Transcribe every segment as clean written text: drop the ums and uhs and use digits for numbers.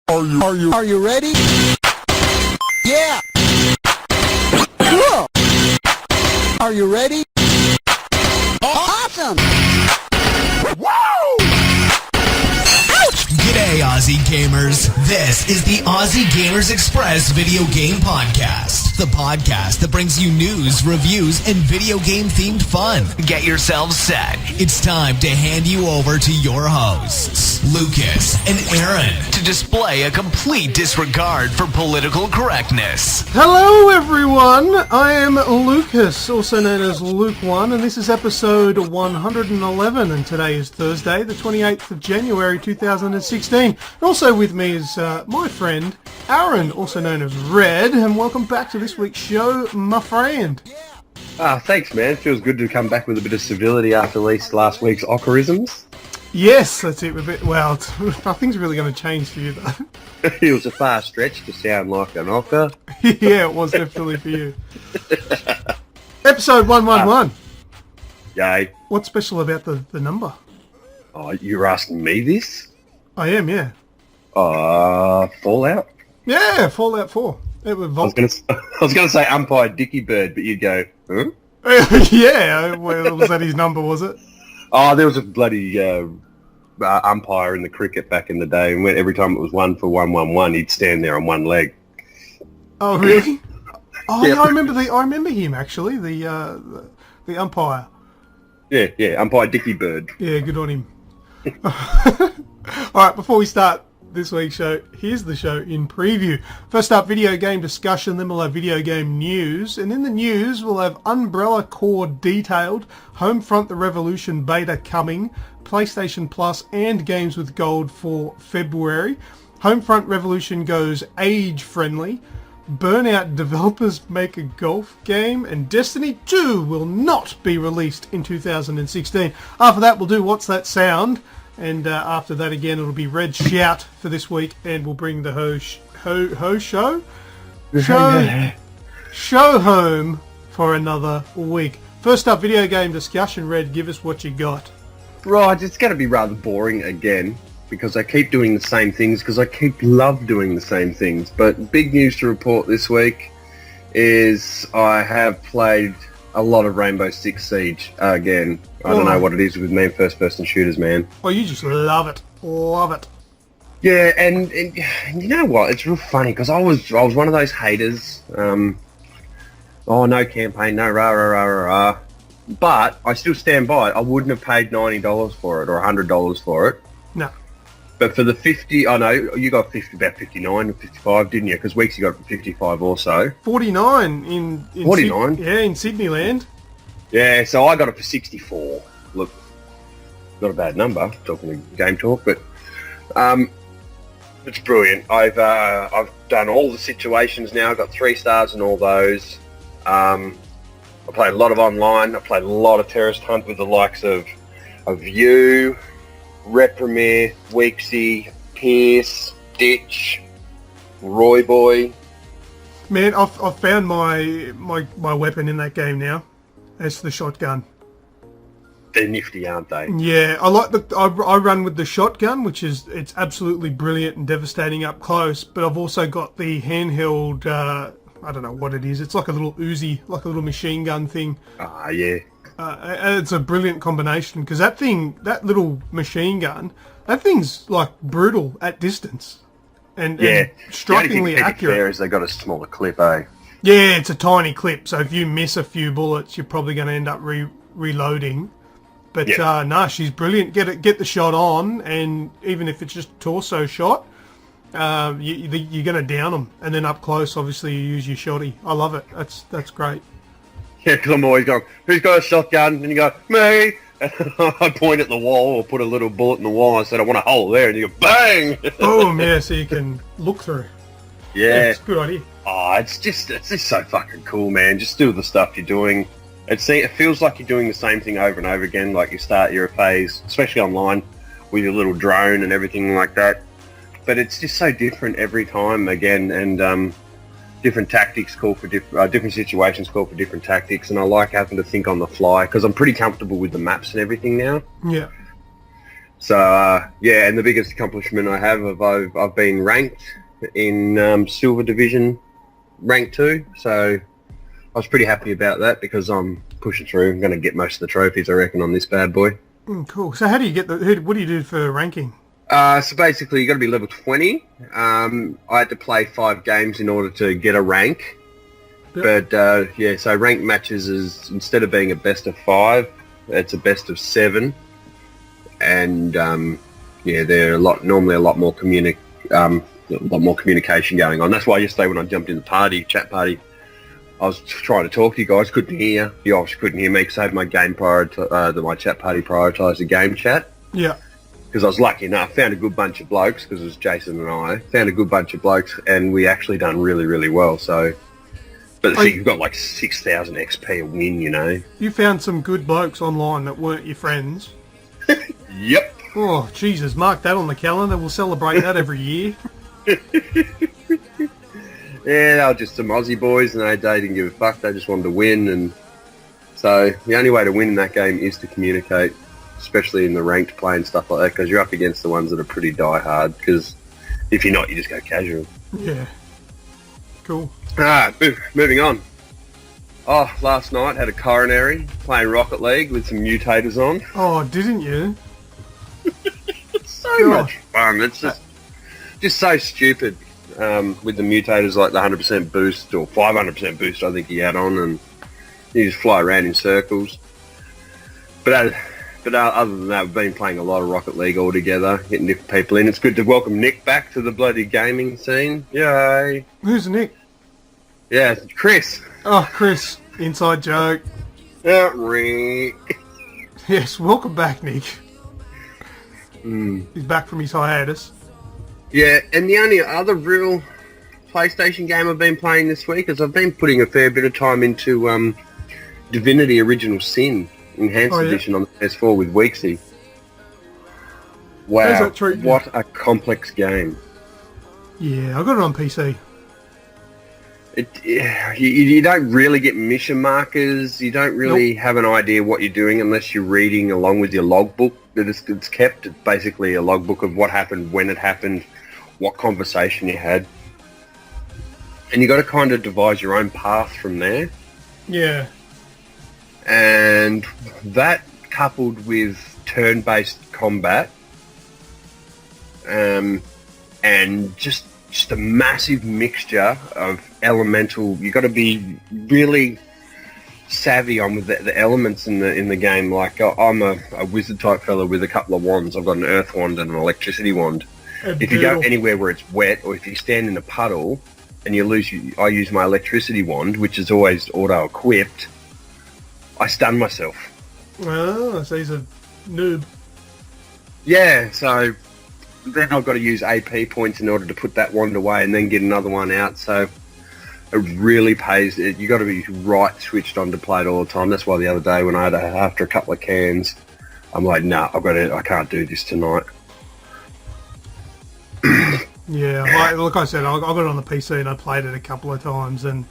Are you ready? Yeah. Cool. Are you ready? Awesome. Woo! G'day, Aussie gamers. This is the Aussie Gamers Express video game podcast. The podcast that brings you news, reviews, and video game-themed fun. Get yourselves set. It's time to hand you over to your hosts, Lucas and Aaron, to display a complete disregard for political correctness. Hello, everyone. I am Lucas, also known as LewkOne, and this is episode 111, and today is Thursday, the 28th of January, 2016. And also with me is my friend, Aaron, also known as Red, and welcome back to this week's show, my friend. Thanks, man. It feels good to come back with a bit of civility after last week's ocharisms. Yes, that's it. Well, nothing's really going to change for you, though. It was a far stretch to sound like an ocher. Yeah, it was definitely for you. Episode 111. Yay. What's special about the number? Oh, you're asking me this? I am, yeah. Fallout? Yeah, Fallout 4. It was I was gonna say umpire Dickie Bird, but you'd go, huh? Yeah, well, was that his number, was it? Oh, there was a bloody umpire in the cricket back in the day, and every time it was 1 for 111, he'd stand there on one leg. Oh, really? Oh, Yeah. yeah, I remember him actually. The umpire. Yeah, umpire Dickie Bird. Yeah, good on him. All right, before we start this week's show, here's the show in preview. First up, video game discussion, then we'll have video game news, and in the news we'll have Umbrella Core detailed, Homefront the Revolution beta coming, PlayStation Plus and Games with Gold for February, Homefront Revolution goes age-friendly, Burnout developers make a golf game, and Destiny 2 will not be released in 2016. After that we'll do What's That Sound? And after that again, it'll be Red Shout for this week, and we'll bring the show home for another week. First up, video game discussion. Red, give us what you got. Right, it's going to be rather boring again, because I keep doing the same things, because I love doing the same things. But big news to report this week is I have played a lot of Rainbow Six Siege again. I don't know what it is with me and first-person shooters, man. Oh, you just love it. Love it. Yeah, and you know what? It's real funny, because I was one of those haters. No campaign, no rah, rah, rah, rah, rah. But I still stand by it. I wouldn't have paid $90 for it or $100 for it. No. But for the 50, I know you got about 59 or 55, didn't you? Because Weeksy got 55 also. 49 in 49? in Sydney land. Yeah, so I got it for 64. Look, not a bad number, talking to Game Talk, but it's brilliant. I've done all the situations now. I've got 3 stars in all those. I played a lot of online. I played a lot of Terrorist Hunt with the likes of you, Reprimir, Weeksy, Pierce, Ditch, Roy Boy. Man, I've found my weapon in that game now. It's the shotgun. They're nifty, aren't they? Yeah, I like I run with the shotgun, it's absolutely brilliant and devastating up close. But I've also got the handheld. I don't know what it is. It's like a little Uzi, like a little machine gun thing. Ah, yeah. And it's a brilliant combination because that little machine gun, that thing's like brutal at distance, and strikingly accurate. There is they got a smaller clip, eh? Yeah, it's a tiny clip, so if you miss a few bullets, you're probably going to end up reloading. But no, she's brilliant. Get the shot on, and even if it's just a torso shot, you're going to down them. And then up close, obviously, you use your shotty. I love it. That's great. Yeah, because I'm always going, who's got a shotgun? And you go, me! And I point at the wall or put a little bullet in the wall. I said, I want a hole there. And you go, bang! Boom, yeah, so you can look through. Yeah. It's a good idea. Oh, it's just so fucking cool, man. Just do the stuff you're doing. It feels like you're doing the same thing over and over again. Like you start your phase, especially online, with your little drone and everything like that. But it's just so different every time again, and different tactics call for different situations call for different tactics, and I like having to think on the fly because I'm pretty comfortable with the maps and everything now. Yeah. So yeah, and the biggest accomplishment I have, I've been ranked in Silver Division, rank 2. So I was pretty happy about that because I'm pushing through. I'm going to get most of the trophies, I reckon, on this bad boy. Cool. So how do you get what do you do for ranking? So basically, you got to be level 20. I had to play 5 games in order to get a rank. Yep. But yeah, so ranked matches is, instead of being a best of 5, it's a best of 7. And yeah, they're normally a lot more communication going on. That's why yesterday when I jumped in the chat party, I was trying to talk to you guys, couldn't hear. You obviously couldn't hear me because I had my game my chat party prioritised the game chat. Yeah. Because I was lucky enough, found a good bunch of blokes, because it was Jason and I, found a good bunch of blokes, and we actually done really, really well. So, but the thing, you've got like 6,000 XP a win, you know. You found some good blokes online that weren't your friends. Yep. Oh, Jesus, mark that on the calendar. We'll celebrate that every year. Yeah, they were just some Aussie boys, and they didn't give a fuck. They just wanted to win, and so the only way to win in that game is to communicate, especially in the ranked play and stuff like that, because you're up against the ones that are pretty die-hard, because if you're not, you just go casual. Yeah. Cool. Moving on. Oh, last night had a coronary, playing Rocket League with some mutators on. Oh, didn't you? So much fun. It's just so stupid. With the mutators, like the 100% boost or 500% boost, I think he had on, and you just fly around in circles. But other than that, we've been playing a lot of Rocket League all together, getting different people in. It's good to welcome Nick back to the bloody gaming scene. Yay! Who's Nick? Yeah, it's Chris. Oh, Chris. Inside joke. Yes, welcome back, Nick. He's back from his hiatus. Yeah, and the only other real PlayStation game I've been playing this week is I've been putting a fair bit of time into Divinity Original Sin Enhanced Edition on the PS4 with Weeksy. Wow, what a complex game. Yeah, I got it on PC. You don't really get mission markers. You don't really have an idea what you're doing unless you're reading along with your logbook that it's kept. It's basically a logbook of what happened, when it happened, what conversation you had. And you got to kind of devise your own path from there. Yeah. And that coupled with turn-based combat and just a massive mixture of elemental. You got to be really savvy on with the elements in the game. Like I'm a wizard type fella with a couple of wands. I've got an earth wand and an electricity wand. If you go anywhere where it's wet, or if you stand in a puddle and you lose, I use my electricity wand, which is always auto equipped. I stun myself. Oh, so he's a noob. Yeah, so then I've got to use AP points in order to put that wand away and then get another one out. So it really pays. You got to be right switched on to play it all the time. That's why the other day when I had after a couple of cans, I'm like, nah, I can't do this tonight. Yeah, like I said, I got it on the PC and I played it a couple of times, and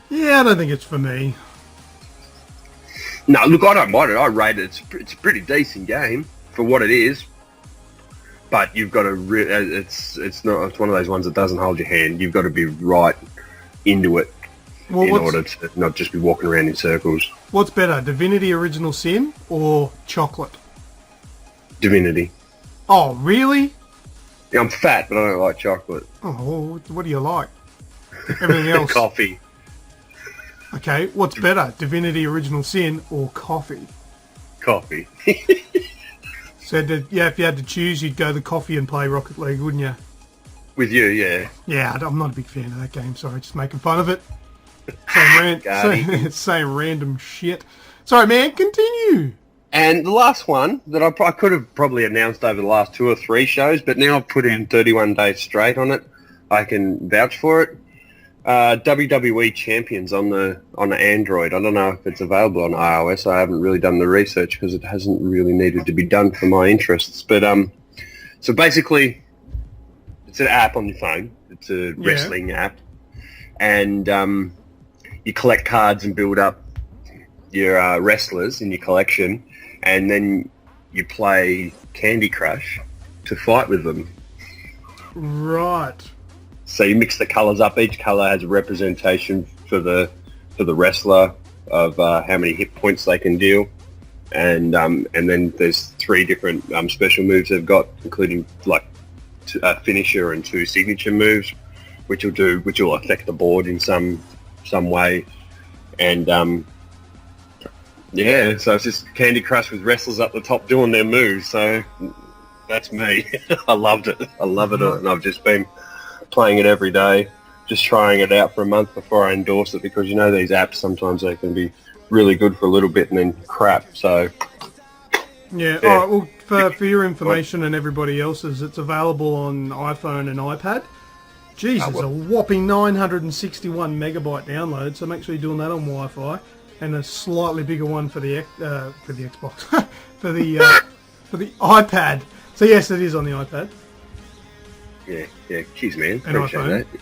yeah, I don't think it's for me. No, look, I don't mind it. I rate it. It's a pretty decent game for what it is. But you've got to. It's one of those ones that doesn't hold your hand. You've got to be right into it in order to not just be walking around in circles. What's better, Divinity Original Sin or Chocolate? Divinity. Oh, really? Yeah, I'm fat, but I don't like chocolate. Oh, what do you like? Everything else. Coffee. Okay, what's better, Divinity Original Sin or coffee? Coffee. So, if you had to choose, you'd go the coffee and play Rocket League, wouldn't you? With you, yeah. Yeah, I'm not a big fan of that game. Sorry, just making fun of it. Saying random shit. Sorry, man, continue. And the last one that I could have probably announced over the last 2 or 3 shows, but now I've put in 31 days straight on it. I can vouch for it. WWE Champions on the Android. I don't know if it's available on iOS. I haven't really done the research because it hasn't really needed to be done for my interests. But so basically, it's an app on your phone. It's a wrestling app, and you collect cards and build up your wrestlers in your collection, and then you play Candy Crush to fight with them. Right. So you mix the colours up. Each colour has a representation for the wrestler of how many hit points they can deal, and then there's 3 different special moves they've got, including like a finisher and 2 signature moves, which will affect the board in some way, and yeah, so it's just Candy Crush with wrestlers up the top doing their moves. So that's me. I loved it. I love it, and I've just been playing it every day, just trying it out for a month before I endorse it, because you know these apps, sometimes they can be really good for a little bit and then crap. So yeah. All right, well, for your information and everybody else's, it's available on iPhone and iPad. Jeez, it's a whopping 961 megabyte download, so make sure you're doing that on Wi-Fi, and a slightly bigger one for the Xbox, for the iPad. So yes, it is on the iPad. Yeah, cheers, man. And Appreciate iPhone. that.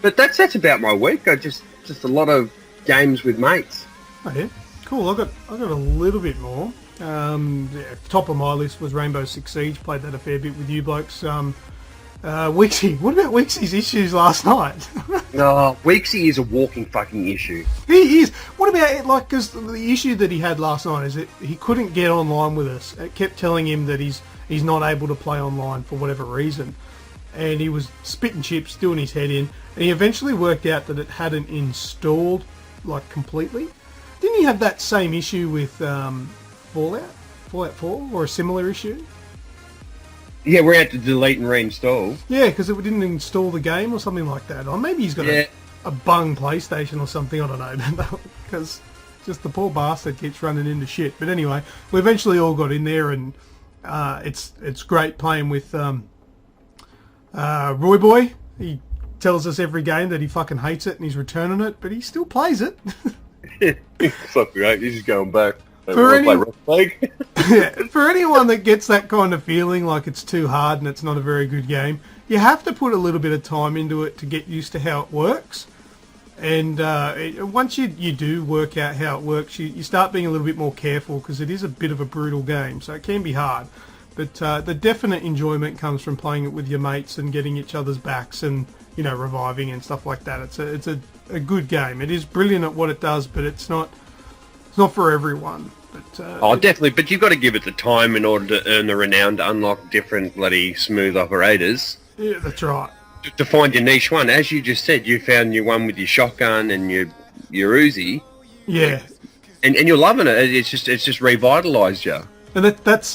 But that's about my week. I just a lot of games with mates. Oh yeah, cool. I got a little bit more. Top of my list was Rainbow Six Siege. Played that a fair bit with you blokes. Weeksy, what about Weeksy's issues last night? No, Weeksy is a walking fucking issue. He is. What about it? Like, because the issue that he had last night is that he couldn't get online with us. It kept telling him that he's not able to play online for whatever reason, and he was spitting chips, doing his head in, and he eventually worked out that it hadn't installed like completely. Didn't he have that same issue with Fallout 4, or a similar issue? Yeah, we had to delete and reinstall. Yeah, because it didn't install the game or something like that. Or maybe he's got a bung PlayStation or something, I don't know. Because just the poor bastard keeps running into shit. But anyway, we eventually all got in there, and it's great playing with Roy Boy. He tells us every game that he fucking hates it and he's returning it, but he still plays it. Fuck right, he's just going back. For anyone that gets that kind of feeling like it's too hard and it's not a very good game, you have to put a little bit of time into it to get used to how it works. And once you do work out how it works, you start being a little bit more careful, because it is a bit of a brutal game, so it can be hard. But the definite enjoyment comes from playing it with your mates and getting each other's backs and, you know, reviving and stuff like that. It's a good game. It is brilliant at what it does, but it's not for everyone. But, definitely. But you've got to give it the time in order to earn the renown to unlock different bloody smooth operators. Yeah, that's right. To find your niche one. As you just said, you found your one with your shotgun and your Uzi. Yeah. And you're loving it. It's just revitalised you. And that's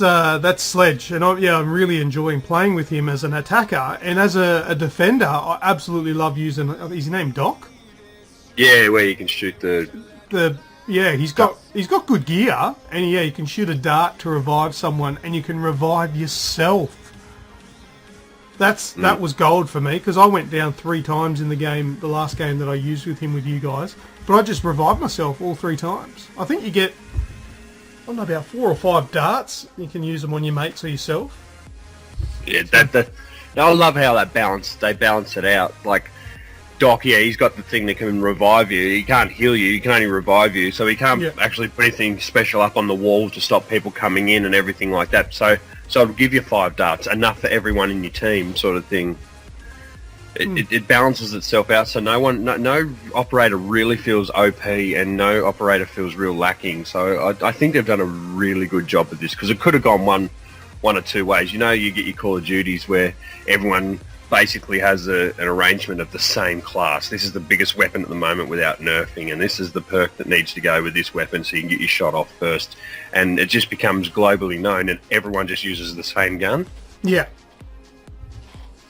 Sledge, and I'm really enjoying playing with him as an attacker, and as a defender, I absolutely love using. Is his name Doc? Yeah, where you can shoot he's got good gear, and you can shoot a dart to revive someone, and you can revive yourself. That was gold for me, because I went down 3 times in the last game that I used with him with you guys, but I just revived myself all 3 times. I think you get, I don't know, about 4 or 5 darts. You can use them on your mates or yourself. Yeah, I love how they balance it out. Like Doc, he's got the thing that can revive you. He can't heal you. He can only revive you. So he can't actually put anything special up on the wall to stop people coming in and everything like that. So it'll give you 5 darts, enough for everyone in your team, sort of thing. It balances itself out, so no operator really feels OP, and no operator feels real lacking. So I think they've done a really good job with this, because it could have gone one or 2 ways. You know, you get your Call of Duties where everyone basically has an arrangement of the same class. This is the biggest weapon at the moment without nerfing, and this is the perk that needs to go with this weapon so you can get your shot off first. And it just becomes globally known, and everyone just uses the same gun. Yeah.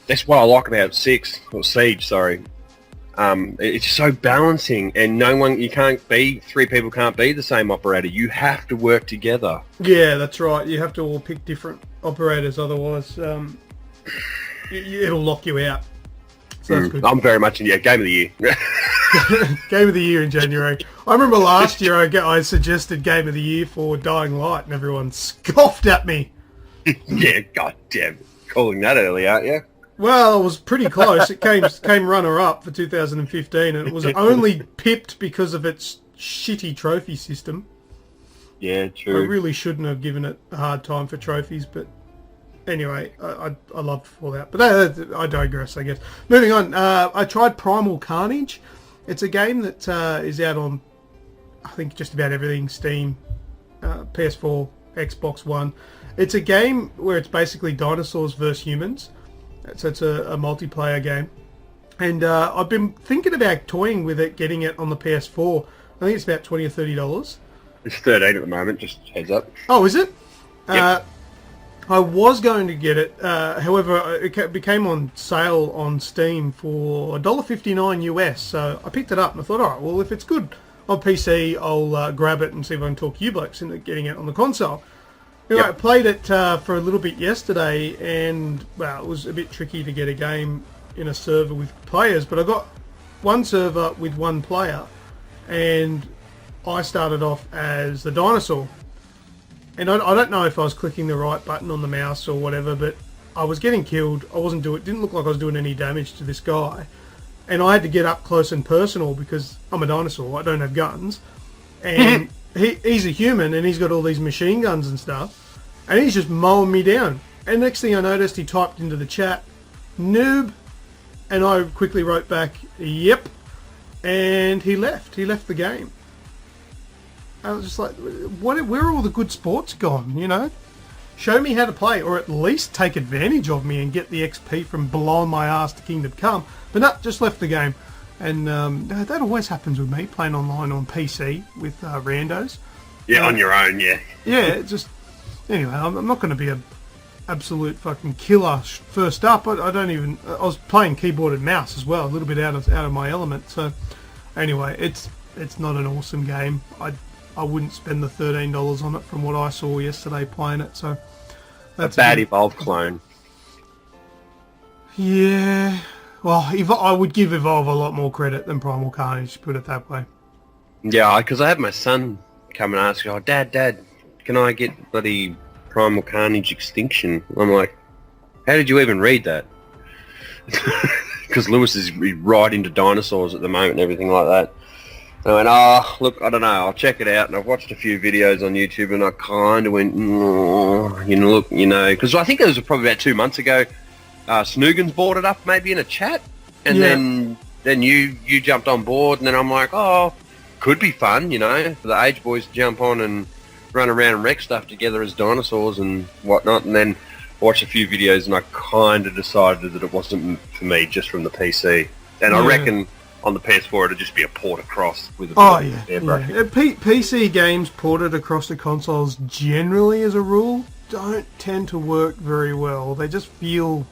That's what I like about Siege, sorry. It's so balancing, and 3 people can't be the same operator. You have to work together. Yeah, that's right. You have to all pick different operators, otherwise it'll lock you out. So that's good. I'm very much in Game of the Year. Game of the Year in January. I remember last year I suggested Game of the Year for Dying Light, and everyone scoffed at me. Yeah, goddamn. Calling that early, aren't you? Well, it was pretty close. It came runner-up for 2015, and it was only pipped because of its shitty trophy system. Yeah, I true. really shouldn't have given it a hard time for trophies, but anyway, I loved Fallout. But I digress, I guess. Moving on, I tried Primal Carnage. It's a game that is out on, I think, just about everything. Steam, PS4, Xbox One. It's a game where it's basically dinosaurs versus humans. So it's a multiplayer game. And I've been thinking about toying with it, getting it on the PS4. I think it's about $20 or $30. It's 13 at the moment, just heads up. Oh, is it? Yep. I was going to get it. However, it became on sale on Steam for $1.59 US. So I picked it up and I thought, all right, well, if it's good on PC, I'll grab it and see if I can talk you blokes into getting it on the console. Anyway, I played it for a little bit yesterday, and, well, it was a bit tricky to get a game in a server with players, but I got one server with one player, and I started off as the dinosaur. And I don't know if I was clicking the right button on the mouse or whatever, but I was getting killed. Didn't look like I was doing any damage to this guy. And I had to get up close and personal because I'm a dinosaur, I don't have guns. And he's a human and he's got all these machine guns and stuff. And he's just mowing me down. And next thing I noticed, he typed into the chat, "Noob." And I quickly wrote back, "Yep." And he left. He left the game. I was just like, where are all the good sports gone, you know? Show me how to play, or at least take advantage of me and get the XP from blowing my ass to Kingdom Come. But no, just left the game. And that always happens with me, playing online on PC with randos. Yeah, on your own, yeah. Yeah, anyway, I'm not going to be a absolute fucking killer first up. I was playing keyboard and mouse as well, a little bit out of my element. So anyway, it's not an awesome game. I wouldn't spend the $13 on it from what I saw yesterday playing it. So that's a bad Evolve clone. Yeah, well, I would give Evolve a lot more credit than Primal Carnage, put it that way. Yeah, because I had my son come and ask, "Oh, Dad, can I get bloody Primal Carnage Extinction?" I'm like, "How did you even read that?" Because Lewis is right into dinosaurs at the moment and everything like that. And I went, look, I don't know, I'll check it out. And I've watched a few videos on YouTube and I kind of went, because I think it was probably about 2 months ago, Snoogans brought it up maybe in a chat. And then you jumped on board and then I'm like, could be fun, for the age boys to jump on and run around and wreck stuff together as dinosaurs and whatnot. And then watched a few videos and I kind of decided that it wasn't for me just from the PC. And I reckon on the PS4 it'd just be a port across with a PC games ported across the consoles generally as a rule don't tend to work very well. They just feel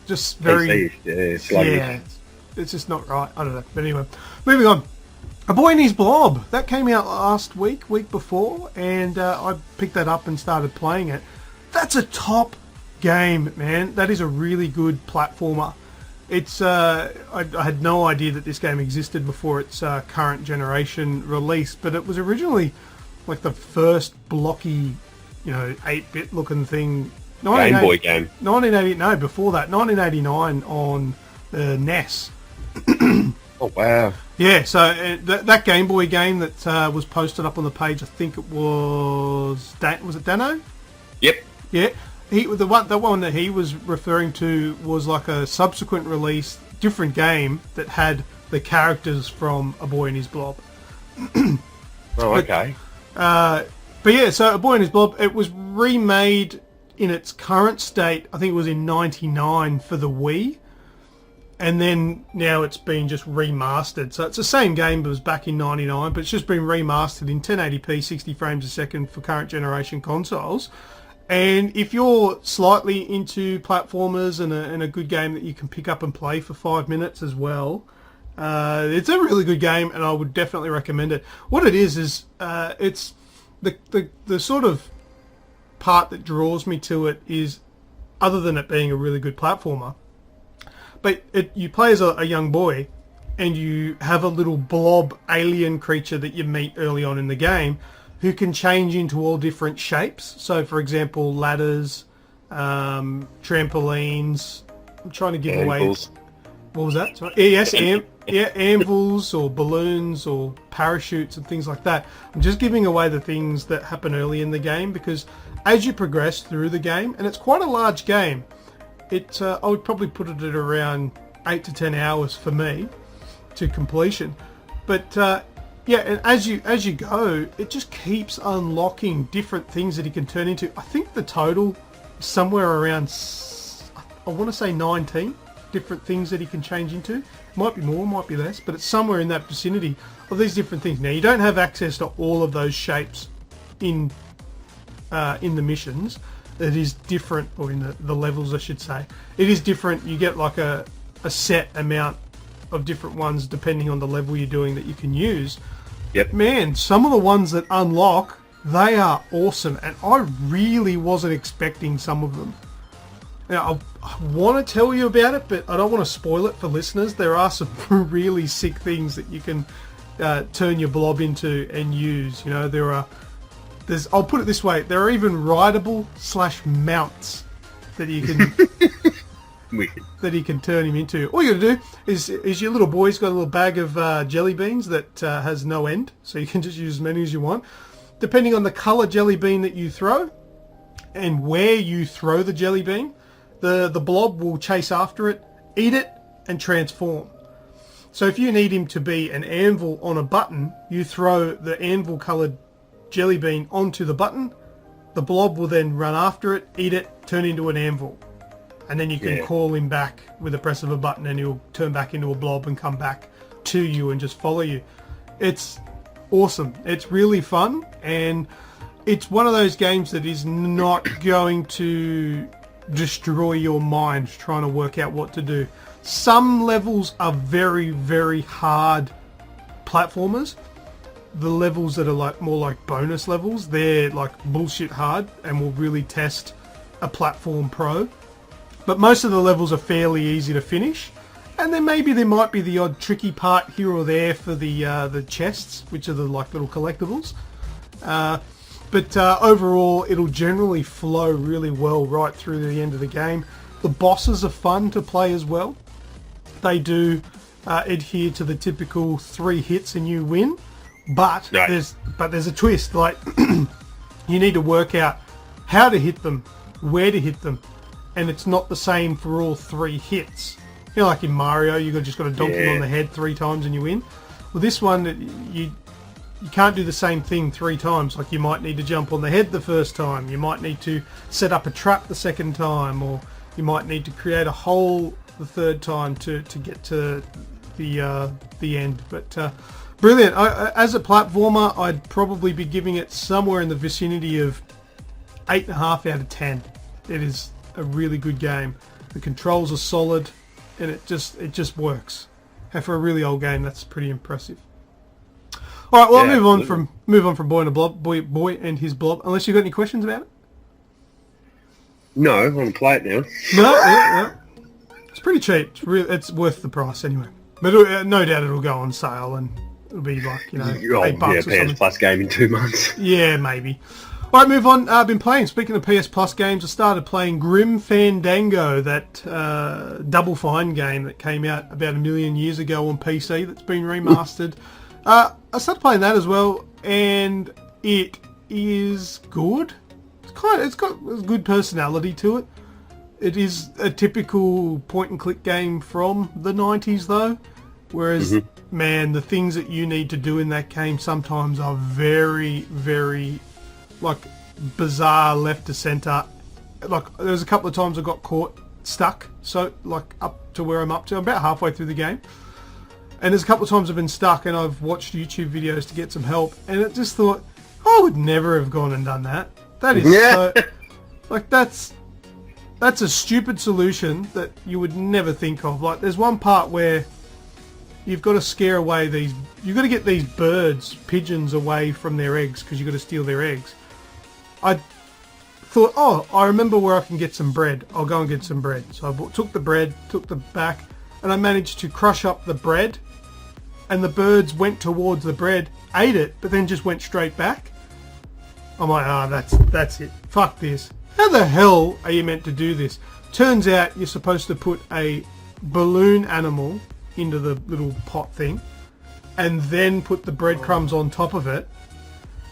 just very PC, it's just not right. I don't know. But anyway, moving on. A Boy and His Blob, that came out last week before, and I picked that up and started playing it. That's a top game, man. That is a really good platformer. It's I had no idea that this game existed before its current generation release, but it was originally like the first blocky, 8-bit looking thing. Game Boy game. 1980, no, before that, 1989 on the NES. Oh wow! Yeah, so that Game Boy game that was posted up on the page, I think it was it Dano? Yep. Yeah. The one that he was referring to was like a subsequent release, different game that had the characters from A Boy and His Blob. Okay. But yeah, so A Boy and His Blob, it was remade in its current state, I think it was in 99 for the Wii. And then now it's been just remastered. So it's the same game, but it was back in 99, but it's just been remastered in 1080p, 60 frames a second for current generation consoles. And if you're slightly into platformers and a good game that you can pick up and play for 5 minutes as well, it's a really good game, and I would definitely recommend it. What it is it's the sort of part that draws me to it is, other than it being a really good platformer, but you play as a young boy, and you have a little blob alien creature that you meet early on in the game, who can change into all different shapes. So, for example, ladders, trampolines. I'm trying to give away. Anvils. What was that? Sorry. Yes, yeah, anvils or balloons or parachutes and things like that. I'm just giving away the things that happen early in the game because as you progress through the game, and it's quite a large game, I would probably put it at around 8 to 10 hours for me to completion. But yeah, and as you go, it just keeps unlocking different things that he can turn into. I think the total is somewhere around, I want to say 19 different things that he can change into. Might be more, might be less, but it's somewhere in that vicinity of these different things. Now, you don't have access to all of those shapes in the missions. It is different, or in the levels, I should say. It is different. You get like a set amount of different ones depending on the level you're doing that you can use. Yep. Man, some of the ones that unlock, they are awesome, and I really wasn't expecting some of them. Now, I want to tell you about it, but I don't want to spoil it for listeners. There are some really sick things that you can turn your blob into and use. You know, I'll put it this way, there are even rideable / mounts that you can that he can turn him into. All you gotta do is your little boy's got a little bag of jelly beans that has no end, so you can just use as many as you want. Depending on the colour jelly bean that you throw and where you throw the jelly bean, the blob will chase after it, eat it, and transform. So if you need him to be an anvil on a button, you throw the anvil coloured jelly bean onto the button, the blob will then run after it, eat it, turn into an anvil. And then you can call him back with the press of a button and he'll turn back into a blob and come back to you and just follow you. It's awesome. It's really fun, and it's one of those games that is not going to destroy your mind trying to work out what to do. Some levels are very, very hard platformers. The levels that are more like bonus levels, they're like bullshit hard and will really test a platform pro. But most of the levels are fairly easy to finish, and then maybe there might be the odd tricky part here or there for the chests, which are the like little collectibles. But overall, it'll generally flow really well right through to the end of the game. The bosses are fun to play as well. They do adhere to the typical 3 hits and you win, but there's a twist. Like you need to work out how to hit them, where to hit them, and it's not the same for all 3 hits. You know, like in Mario, just got to donk him on the head 3 times and you win. Well, this one, you can't do the same thing 3 times. Like you might need to jump on the head the first time, you might need to set up a trap the second time, or you might need to create a hole the third time to get to the end. But brilliant. As a platformer, I'd probably be giving it somewhere in the vicinity of 8.5 out of 10. It is a really good game. The controls are solid, and it just works. And for a really old game, that's pretty impressive. All right, well, I'll move on from Boy and His Blob. Unless you've got any questions about it. No, I want to play it now. No, it's pretty cheap. It's worth the price anyway. But no doubt it'll go on sale, and it'll be like $8 or something. PS Plus game in 2 months. Yeah, maybe. All right, move on. I've been playing. Speaking of PS Plus games, I started playing Grim Fandango, that Double Fine game that came out about 1 million years ago on PC. That's been remastered. I started playing that as well, and it is good. It's got a good personality to it. It is a typical point-and-click game from the 90s, though. Whereas, man, the things that you need to do in that game sometimes are very, very, like, bizarre left to centre. Like, there's a couple of times I got caught stuck, so, like, up to where I'm up to. I'm about halfway through the game. And there's a couple of times I've been stuck and I've watched YouTube videos to get some help. And it just thought, I would never have gone and done that. That is so... Like, that's a stupid solution that you would never think of. Like, there's one part where you've got to scare away these... You've got to get these pigeons away from their eggs because you've got to steal their eggs. I thought, I remember where I can get some bread. I'll go and get some bread. So I took the bread, took the back, and I managed to crush up the bread. And the birds went towards the bread, ate it, but then just went straight back. I'm like, that's it. Fuck this. How the hell are you meant to do this? Turns out you're supposed to put a balloon animal into the little pot thing, and then put the breadcrumbs on top of it.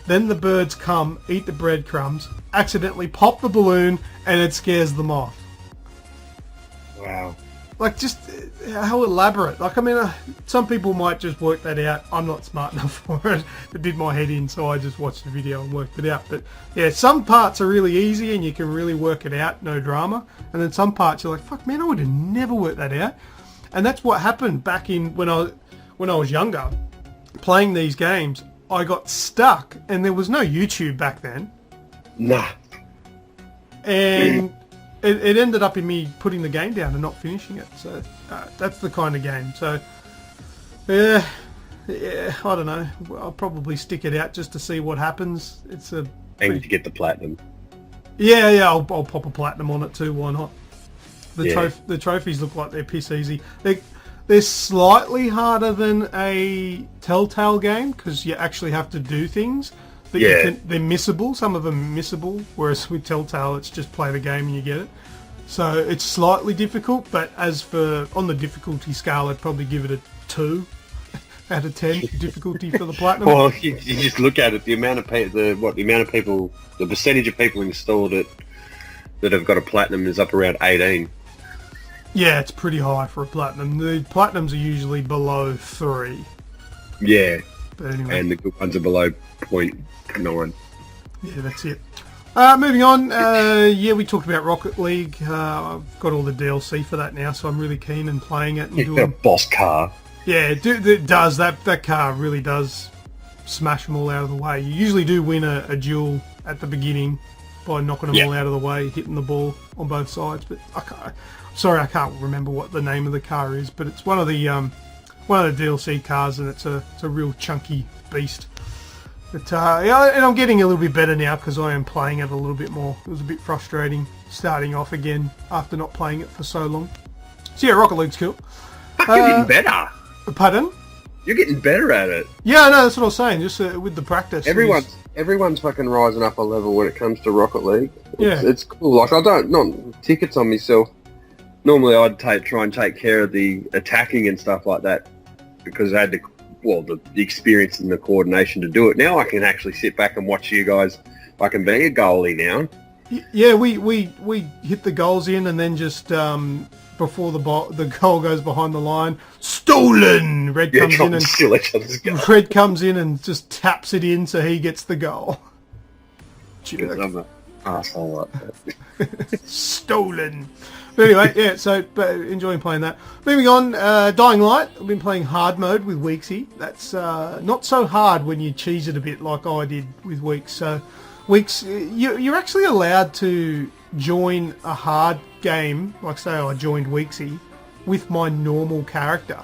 Then the birds come, eat the breadcrumbs, accidentally pop the balloon, and it scares them off. Wow. Like, just how elaborate. Like, I mean, some people might just work that out. I'm not smart enough for it. It did my head in, so I just watched the video and worked it out. But yeah, some parts are really easy and you can really work it out, no drama. And then some parts you're like, fuck man, I would have never worked that out. And that's what happened back in when I was younger, playing these games. I got stuck, and there was no YouTube back then. Nah. And it ended up in me putting the game down and not finishing it. So that's the kind of game. So yeah, I don't know. I'll probably stick it out just to see what happens. It's a Aim to get the platinum. Yeah. I'll pop a platinum on it too. Why not? The trophies look like they're piss easy. They're slightly harder than a Telltale game because you actually have to do things. But they're missable. Some of them are missable, whereas with Telltale, it's just play the game and you get it. So it's slightly difficult, but as for on the difficulty scale, I'd probably give it a 2 out of 10 difficulty for the platinum. Well, you just look at it. The amount of people, the percentage of people installed it that have got a platinum is up around 18. Yeah, it's pretty high for a platinum. The platinums are usually below 3. Yeah. But anyway. And the good ones are below 0.9. Yeah, that's it. Moving on, we talked about Rocket League. I've got all the DLC for that now, so I'm really keen in playing it. And You've got a boss car. Yeah, it does. That car really does smash them all out of the way. You usually do win a duel at the beginning by knocking them all out of the way, hitting the ball on both sides. But I can't remember what the name of the car is, but it's one of the DLC cars, and it's a real chunky beast. But and I'm getting a little bit better now because I am playing it a little bit more. It was a bit frustrating starting off again after not playing it for so long. So yeah, Rocket League's cool. You're getting better. Pardon? You're getting better at it. Yeah, I know, that's what I was saying. Just with the practice. Everyone's fucking rising up a level when it comes to Rocket League. It's cool. Like not tickets on myself. Normally I'd try and take care of the attacking and stuff like that because I had the experience and the coordination to do it. Now I can actually sit back and watch you guys. I can be a goalie now. Yeah, we hit the goals in and then just before the goal goes behind the line, stolen. Red comes in and just taps it in so he gets the goal. I'm an asshole like that. Stolen. But anyway, yeah, but enjoying playing that. Moving on, Dying Light. I've been playing hard mode with Weeksy. That's not so hard when you cheese it a bit like I did with Weeks. So, Weeks, you're actually allowed to join a hard game, like say I joined Weeksy, with my normal character,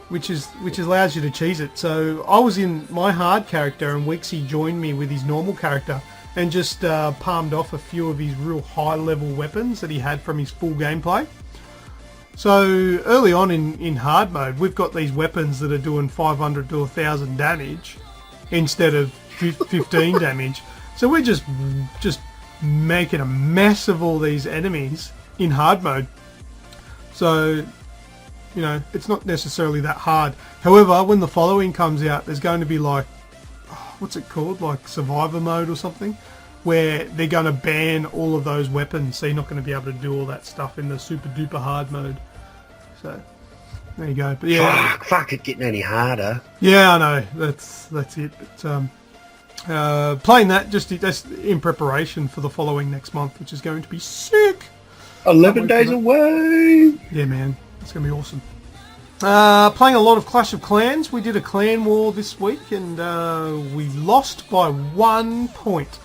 which allows you to cheese it. So I was in my hard character and Weeksy joined me with his normal character and just palmed off a few of his real high-level weapons that he had from his full gameplay. So early on in hard mode, we've got these weapons that are doing 500 to 1,000 damage instead of 15 damage. So we're just making a mess of all these enemies in hard mode. So, it's not necessarily that hard. However, when the following comes out, there's going to be like, what's it called? Like survivor mode or something, where they're going to ban all of those weapons, so you're not going to be able to do all that stuff in the super duper hard mode. So there you go. But yeah, fuck it getting any harder. Yeah, I know. That's it. But playing that just in preparation for the following next month, which is going to be sick. 11 days away. Yeah, man, it's going to be awesome. Playing a lot of Clash of Clans. We did a clan war this week and we lost by 1 point.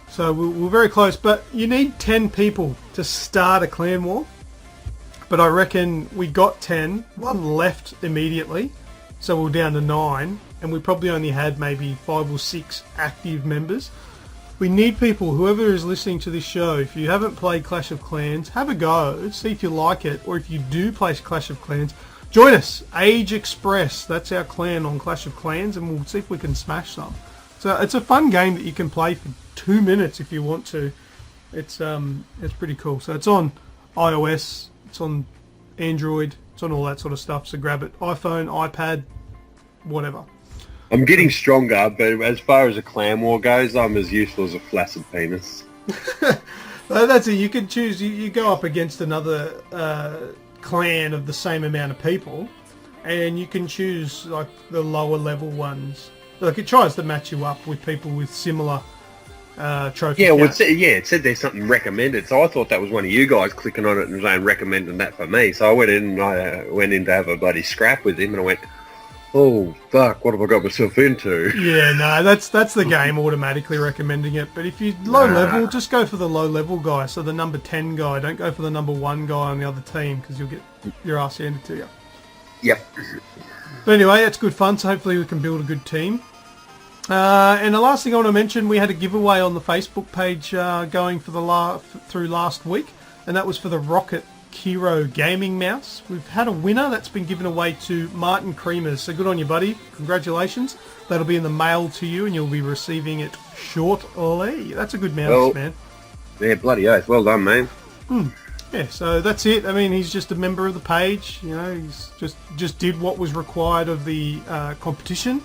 So we're very close, but you need 10 people to start a clan war. But I reckon we got 10, one left immediately, so we're down to 9, and we probably only had maybe 5 or 6 active members. We need people, whoever is listening to this show, if you haven't played Clash of Clans, have a go, see if you like it, or if you do play Clash of Clans, join us, Age Express, that's our clan on Clash of Clans, and we'll see if we can smash some. So it's a fun game that you can play for 2 minutes if you want to. It's pretty cool. So it's on iOS, it's on Android, It's on all that sort of stuff, so grab it. iPhone, iPad, whatever. I'm getting stronger, but as far as a clan war goes, I'm as useful as a flaccid penis. That's it. You can choose. You go up against another clan of the same amount of people, and you can choose like the lower level ones. Like it tries to match you up with people with similar trophy. Yeah, well, it said there's something recommended, so I thought that was one of you guys clicking on it and saying recommending that for me. So I went in and I went in to have a bloody scrap with him, and I went, oh fuck, what have I got myself into? Yeah, no, that's the game automatically recommending it. But if you low level, just go for the low level guy. So the number 10 guy. Don't go for the number 1 guy on the other team because you'll get your ass handed to you. Yep. But anyway, it's good fun. So hopefully we can build a good team. And the last thing I want to mention, we had a giveaway on the Facebook page going for through last week, and that was for the Rocket Hero gaming mouse. We've had a winner that's been given away to Martin Creamers. So good on you, buddy. Congratulations. That'll be in the mail to you, and you'll be receiving it shortly. That's a good mouse, man. Yeah, bloody oath. Well done, man. Yeah, so that's it. I mean, he's just a member of the page. You know, he's just did what was required of the competition.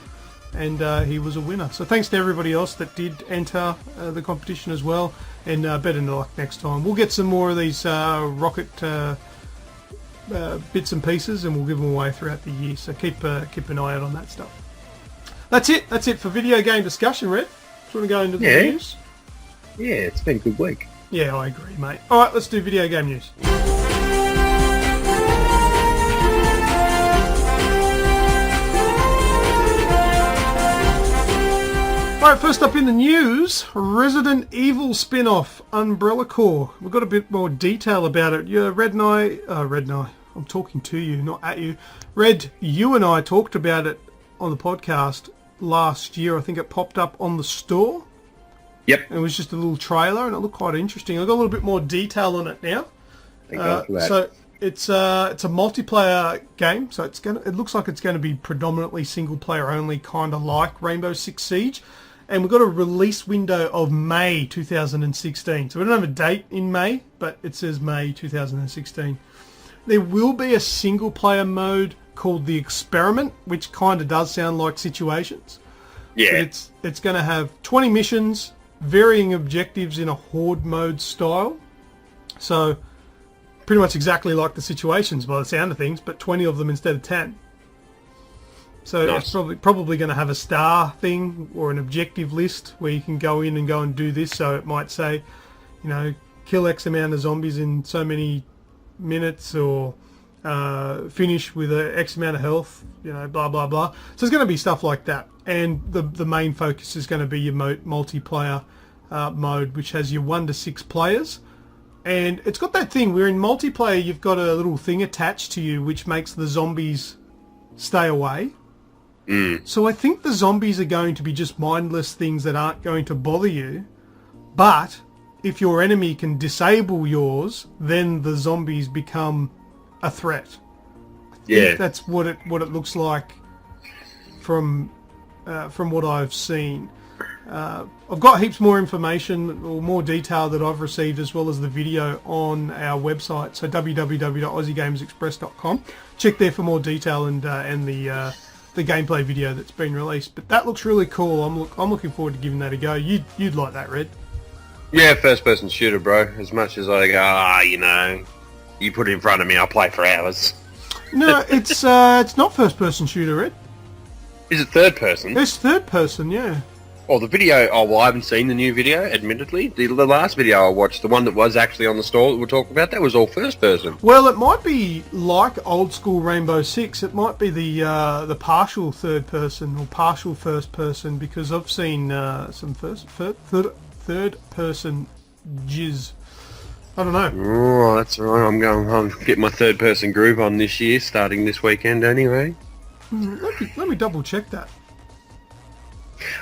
And he was a winner. So thanks to everybody else that did enter the competition as well. And better luck next time. We'll get some more of these rocket bits and pieces, and we'll give them away throughout the year. So keep an eye out on that stuff. That's it. That's it for video game discussion, Red. Do you want to go into the news? Yeah, it's been a good week. Yeah, I agree, mate. All right, let's do video game news. Alright, first up in the news, Resident Evil spin-off, Umbrella Corps. We've got a bit more detail about it. Yeah, Red and I, I'm talking to you, not at you. Red, you and I talked about it on the podcast last year. I think it popped up on the store. Yep. It was just a little trailer, and it looked quite interesting. I've got a little bit more detail on it now. Thank God for that. So it's a multiplayer game, so it looks like it's going to be predominantly single player only, kind of like Rainbow Six Siege. And we've got a release window of May 2016. So we don't have a date in May, but it says May 2016. There will be a single player mode called The Experiment, which kind of does sound like Situations. Yeah. So it's going to have 20 missions, varying objectives in a horde mode style. So pretty much exactly like the Situations by the sound of things, but 20 of them instead of 10. So nice. It's probably going to have a star thing or an objective list where you can go in and go and do this. So it might say, you know, kill X amount of zombies in so many minutes, or finish with a X amount of health, you know, blah, blah, blah. So it's going to be stuff like that. And the main focus is going to be your multiplayer mode, which has your 1 to 6 players. And it's got that thing where in multiplayer you've got a little thing attached to you which makes the zombies stay away. So I think the zombies are going to be just mindless things that aren't going to bother you. But if your enemy can disable yours, then the zombies become a threat. I think that's what it looks like from what I've seen. I've got heaps more information or more detail that I've received, as well as the video on our website, so www.aussiegamersexpress.com. Check there for more detail and the gameplay video that's been released. But that looks really cool. I'm looking forward to giving that a go. You'd like that, Red? Yeah, first-person shooter, bro. As much as I go, you know, you put it in front of me, I'll play for hours. No, it's not first-person shooter, Red. Is it third-person? It's third-person, yeah. Oh, the video, I haven't seen the new video, admittedly. The last video I watched, the one that was actually on the store that we're talking about, that was all first person. Well, it might be like old school Rainbow Six. It might be the partial third person or partial first person, because I've seen some third person jizz. I don't know. Oh, that's all right. I'm going to get my third person groove on this year, starting this weekend anyway. Let me double check that.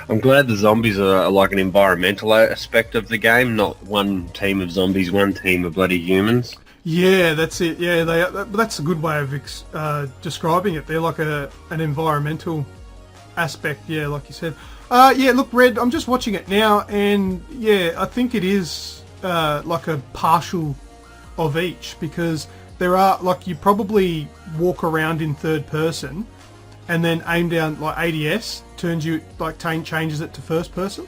I'm glad the zombies are like an environmental aspect of the game, not one team of zombies, one team of bloody humans. Yeah, that's it. Yeah, that's a good way of describing it. They're like an environmental aspect, yeah, like you said. Yeah, look, Red, I'm just watching it now, and yeah, I think it is like a partial of each, because there are, like, you probably walk around in third person and then aim down, like, ADS turns you, like, changes it to first person.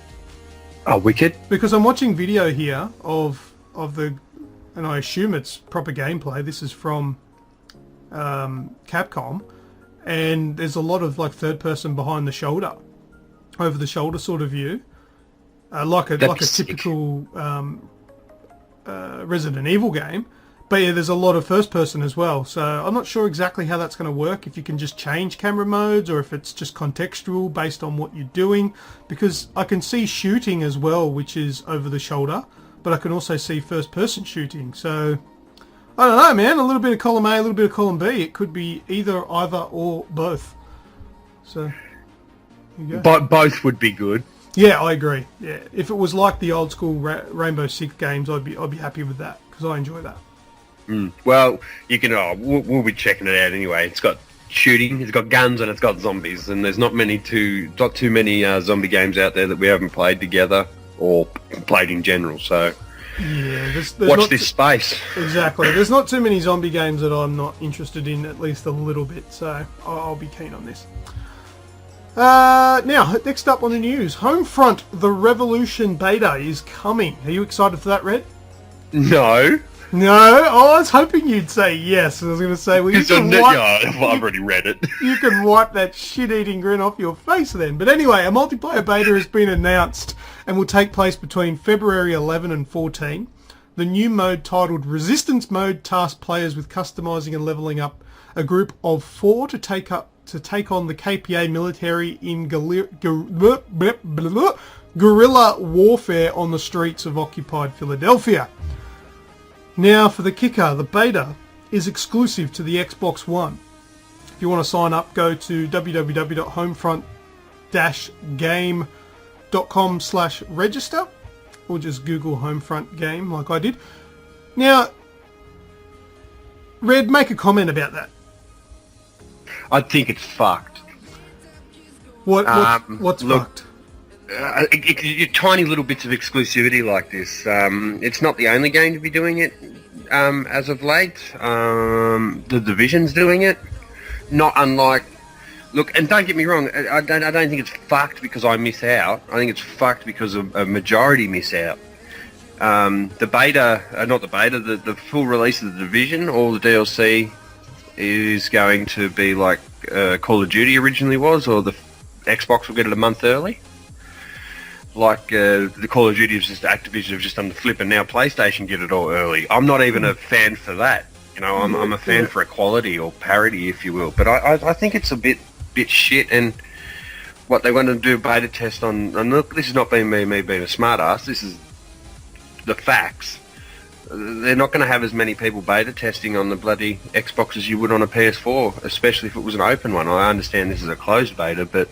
Oh, wicked. Because I'm watching video here of the, and I assume it's proper gameplay. This is from Capcom, and there's a lot of, like, third person behind the shoulder, over the shoulder sort of view, like a typical Resident Evil game. But yeah, there's a lot of first person as well, so I'm not sure exactly how that's going to work, if you can just change camera modes or if it's just contextual based on what you're doing, because I can see shooting as well, which is over the shoulder, but I can also see first person shooting. So I don't know, man, a little bit of column A, a little bit of column B. It could be either or both. So here you go. But both would be good. Yeah, I agree. Yeah, if it was like the old school Rainbow Six games, I'd be happy with that, because I enjoy that. Well, you can. We'll be checking it out anyway. It's got shooting, it's got guns, and it's got zombies. And there's not too many zombie games out there that we haven't played together or played in general. So yeah, there's watch this space. Exactly. There's not too many zombie games that I'm not interested in, at least a little bit. So I'll be keen on this. Now, next up on the news, Homefront: The Revolution beta is coming. Are you excited for that, Red? No. No? Oh, I was hoping you'd say yes. I was going to say, well, I've already read it. You can wipe that shit-eating grin off your face then. But anyway, a multiplayer beta has been announced and will take place between February 11 and 14. The new mode, titled Resistance Mode, tasks players with customizing and leveling up a group of 4 to take on the KPA military in guerrilla warfare on the streets of occupied Philadelphia. Now, for the kicker, the beta is exclusive to the Xbox One. If you want to sign up, go to www.homefront-game.com/register, or just Google Homefront game like I did. Now, Red, make a comment about that. I think it's fucked. What's fucked? Tiny little bits of exclusivity like this. It's not the only game to be doing it as of late. The Division's doing it. Not unlike... Look, and don't get me wrong, I don't think it's fucked because I miss out. I think it's fucked because a majority miss out. The beta, the full release of the Division, all the DLC is going to be like Call of Duty originally was, or the Xbox will get it a month early. Like the Call of Duty is just Activision have just done the flip, and now PlayStation get it all early. I'm not even a fan for that. You know, I'm a fan for equality or parity, if you will. But I think it's a bit shit. And what they want to do beta test on, and look, this is not being me being a smart ass. This is the facts. They're not going to have as many people beta testing on the bloody Xbox as you would on a PS4, especially if it was an open one. I understand this is a closed beta, but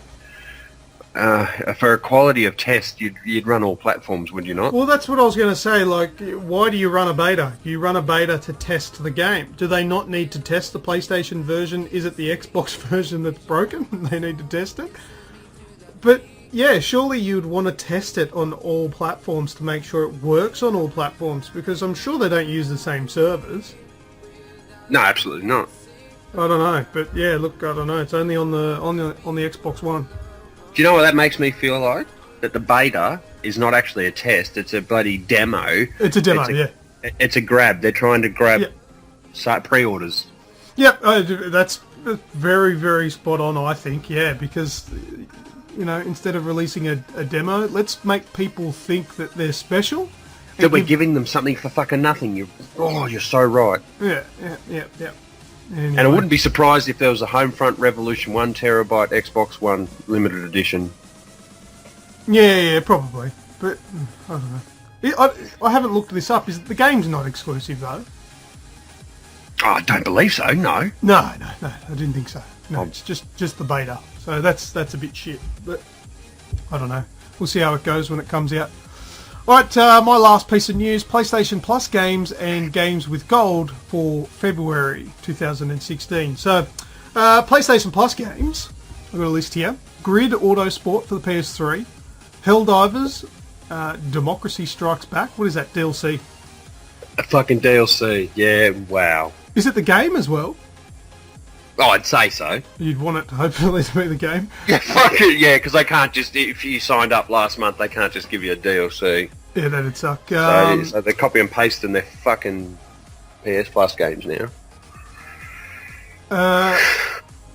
for equality of test, you'd run all platforms, would you not? Well, that's what I was going to say. Like, why do you run a beta? You run a beta to test the game. Do they not need to test the PlayStation version? Is it the Xbox version that's broken? They need to test it? But yeah, surely you'd want to test it on all platforms to make sure it works on all platforms, because I'm sure they don't use the same servers. No, absolutely not. I don't know, but yeah, look, I don't know. It's only on the Xbox One. Do you know what that makes me feel like? That the beta is not actually a test; it's a bloody demo. It's a demo, yeah. It's a grab. They're trying to grab pre-orders. Yep, that's very, very spot on, I think. Yeah, because you know, instead of releasing a demo, let's make people think that they're special. That we're giving them something for fucking nothing. You're so right. Yeah. Anyway. And I wouldn't be surprised if there was a Homefront Revolution 1 terabyte Xbox One limited edition. Yeah, probably. But I don't know. I haven't looked this up. The game's not exclusive though? Oh, I don't believe so. No. No. I didn't think so. No, it's just the beta. So that's a bit shit. But I don't know. We'll see how it goes when it comes out. Alright, my last piece of news, PlayStation Plus games and games with gold for February 2016. So, PlayStation Plus games, I've got a list here. Grid Autosport for the PS3, Helldivers, Democracy Strikes Back, what is that, DLC? A fucking DLC, yeah, wow. Is it the game as well? Oh, I'd say so. You'd want it to hopefully be the game. Yeah, fuck it, yeah, because they can't just, if you signed up last month, they can't just give you a DLC. Yeah, that'd suck. So they're copy and pasting their fucking PS Plus games now.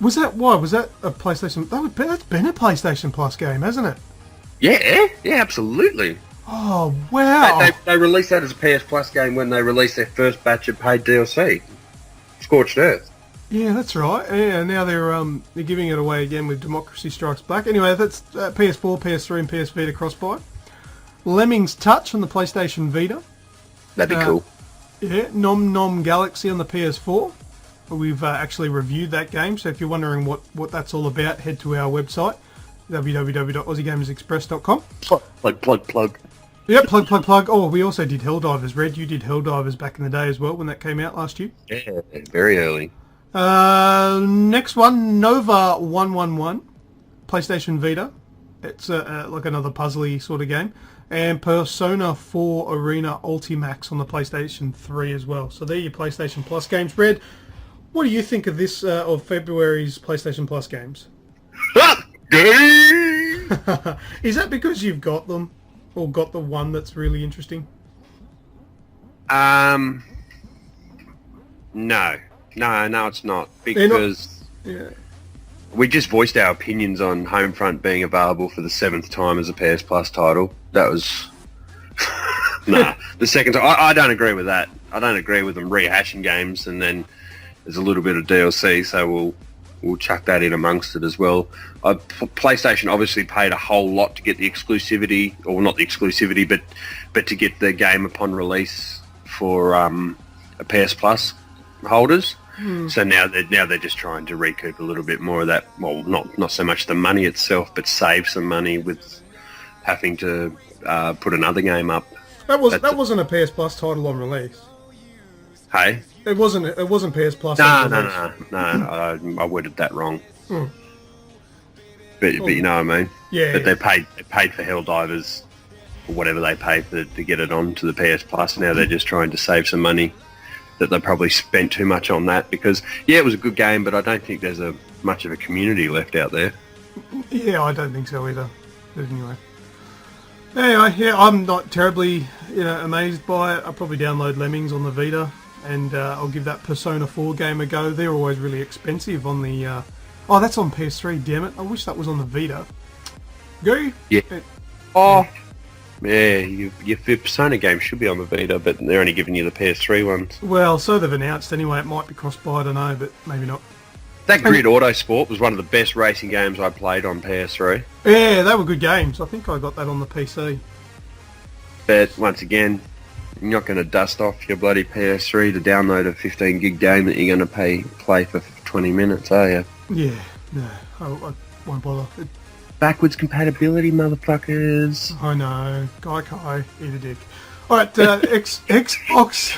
Was that a PlayStation? That's been a PlayStation Plus game, hasn't it? Yeah, absolutely. Oh wow! They released that as a PS Plus game when they released their first batch of paid DLC, Scorched Earth. Yeah, that's right. Yeah, now they're giving it away again with Democracy Strikes Back. Anyway, that's PS4, PS3, and PS Vita cross-buy. Lemmings Touch on the PlayStation Vita. That'd be cool. Yeah, Nom Nom Galaxy on the PS4. We've actually reviewed that game, so if you're wondering what that's all about, head to our website, www.aussiegamersexpress.com. Plug. Yep, plug. Oh, we also did Helldivers. Red, you did Helldivers back in the day as well when that came out last year. Yeah, very early. Next one, Nova 111, PlayStation Vita. It's like another puzzly sort of game. And Persona 4 Arena Ultimax on the PlayStation 3 as well. So they're your PlayStation Plus games. Red, what do you think of this, of February's PlayStation Plus games? Is that because you've got them? Or got the one that's really interesting? No, it's not. Because we just voiced our opinions on Homefront being available for the 7th time as a PS Plus title. That was... the second time. I don't agree with that. I don't agree with them rehashing games and then there's a little bit of DLC, so we'll chuck that in amongst it as well. PlayStation obviously paid a whole lot to get the exclusivity, or not the exclusivity, but to get the game upon release for a PS Plus holders. So now they're just trying to recoup a little bit more of that. Well, not so much the money itself, but save some money with having to put another game up. That wasn't a PS Plus title on release. Hey. It wasn't PS Plus. No. I worded that wrong. But you know what I mean. Yeah. But they paid for Helldivers or whatever they paid to get it onto the PS Plus. Now they're just trying to save some money that they probably spent too much on that because it was a good game, but I don't think there's much of a community left out there. Yeah, I don't think so either. Anyway, yeah, I'm not terribly amazed by it. I'll probably download Lemmings on the Vita. And I'll give that Persona 4 game a go. They're always really expensive on the... Oh, that's on PS3, damn it. I wish that was on the Vita. Go? Yeah. Yeah, your Persona game should be on the Vita, but they're only giving you the PS3 ones. Well, so they've announced anyway. It might be cross-buy, I don't know, but maybe not. That Grid Autosport was one of the best racing games I played on PS3. Yeah, they were good games. I think I got that on the PC. But, once again... You're not going to dust off your bloody PS3 to download a 15 gig game that you're going to play for 20 minutes, are you? Yeah, no, I won't bother. Backwards compatibility, motherfuckers. I know. Kai, eat a dick. Alright, Xbox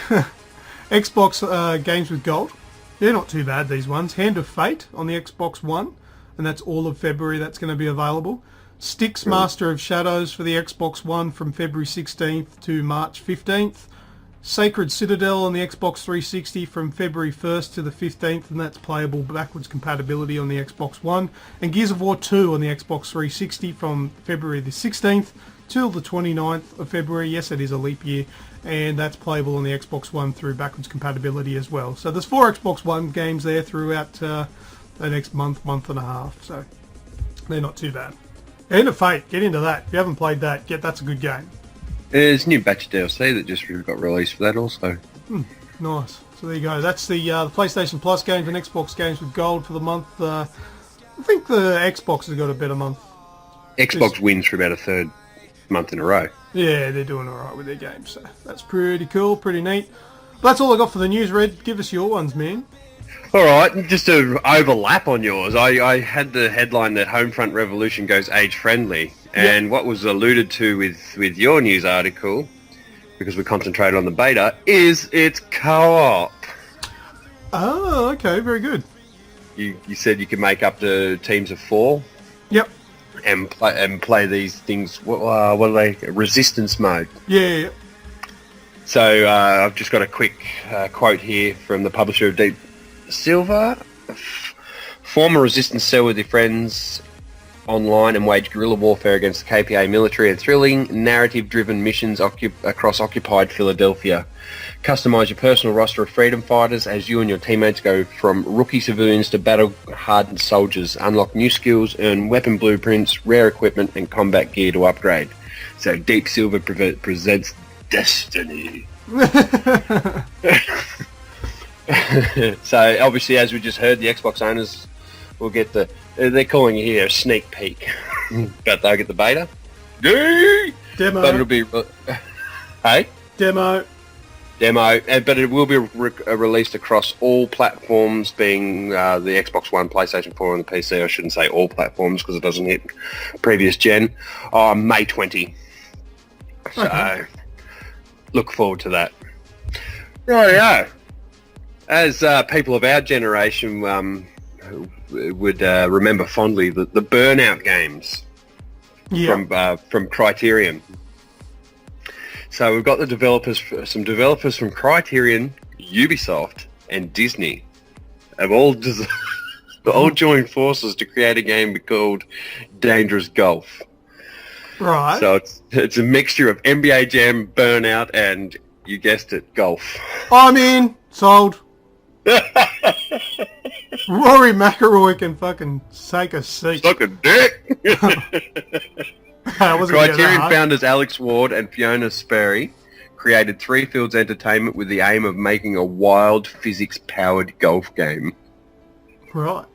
Xbox games with gold. They're not too bad, these ones. Hand of Fate on the Xbox One, and that's all of February that's going to be available. Styx Master of Shadows for the Xbox One from February 16th to March 15th. Sacred Citadel on the Xbox 360 from February 1st to the 15th, and that's playable backwards compatibility on the Xbox One. And Gears of War 2 on the Xbox 360 from February the 16th till the 29th of February. Yes, it is a leap year, and that's playable on the Xbox One through backwards compatibility as well. So there's 4 Xbox One games there throughout the next month and a half, so they're not too bad. End of Fate, get into that. If you haven't played that, that's a good game. There's a new batch of DLC that just got released for that also. Nice. So there you go. That's the PlayStation Plus games and Xbox games with gold for the month. I think the Xbox has got a better month. Xbox wins for about a third month in a row. Yeah, they're doing alright with their games. So that's pretty cool, pretty neat. But that's all I got for the news, Red. Give us your ones, man. Alright, just to overlap on yours, I had the headline that Homefront Revolution goes age-friendly, and what was alluded to with your news article, because we concentrated on the beta, is it's co-op. Oh, okay, very good. You said you could make up to teams of 4? Yep. And play these things, what are they, resistance mode. Yeah. So I've just got a quick quote here from the publisher of Deep Silver. Form a resistance cell with your friends online and wage guerrilla warfare against the KPA military and thrilling narrative-driven missions across occupied Philadelphia. Customize your personal roster of freedom fighters as you and your teammates go from rookie civilians to battle-hardened soldiers. Unlock new skills, earn weapon blueprints, rare equipment, and combat gear to upgrade. So Deep Silver presents Destiny. So obviously, as we just heard, the Xbox owners will get they're calling it here a sneak peek, but they'll get the beta. Yay! Demo. But it'll be hey. Demo. But it will be released across all platforms, being the Xbox One, PlayStation 4, and the PC. I shouldn't say all platforms because it doesn't hit previous gen. May 20. So look forward to that. Right, as people of our generation would remember fondly, the Burnout games from Criterion. So we've got some developers from Criterion, Ubisoft, and Disney have all joined forces to create a game called Dangerous Golf. Right. So it's a mixture of NBA Jam, Burnout, and you guessed it, golf. I'm in. Sold. Rory McIlroy can fucking take a seat. Suck a dick. Criterion hard. founders Alex Ward and Fiona Sperry created Three Fields Entertainment with the aim of making a wild physics-powered golf game. Right.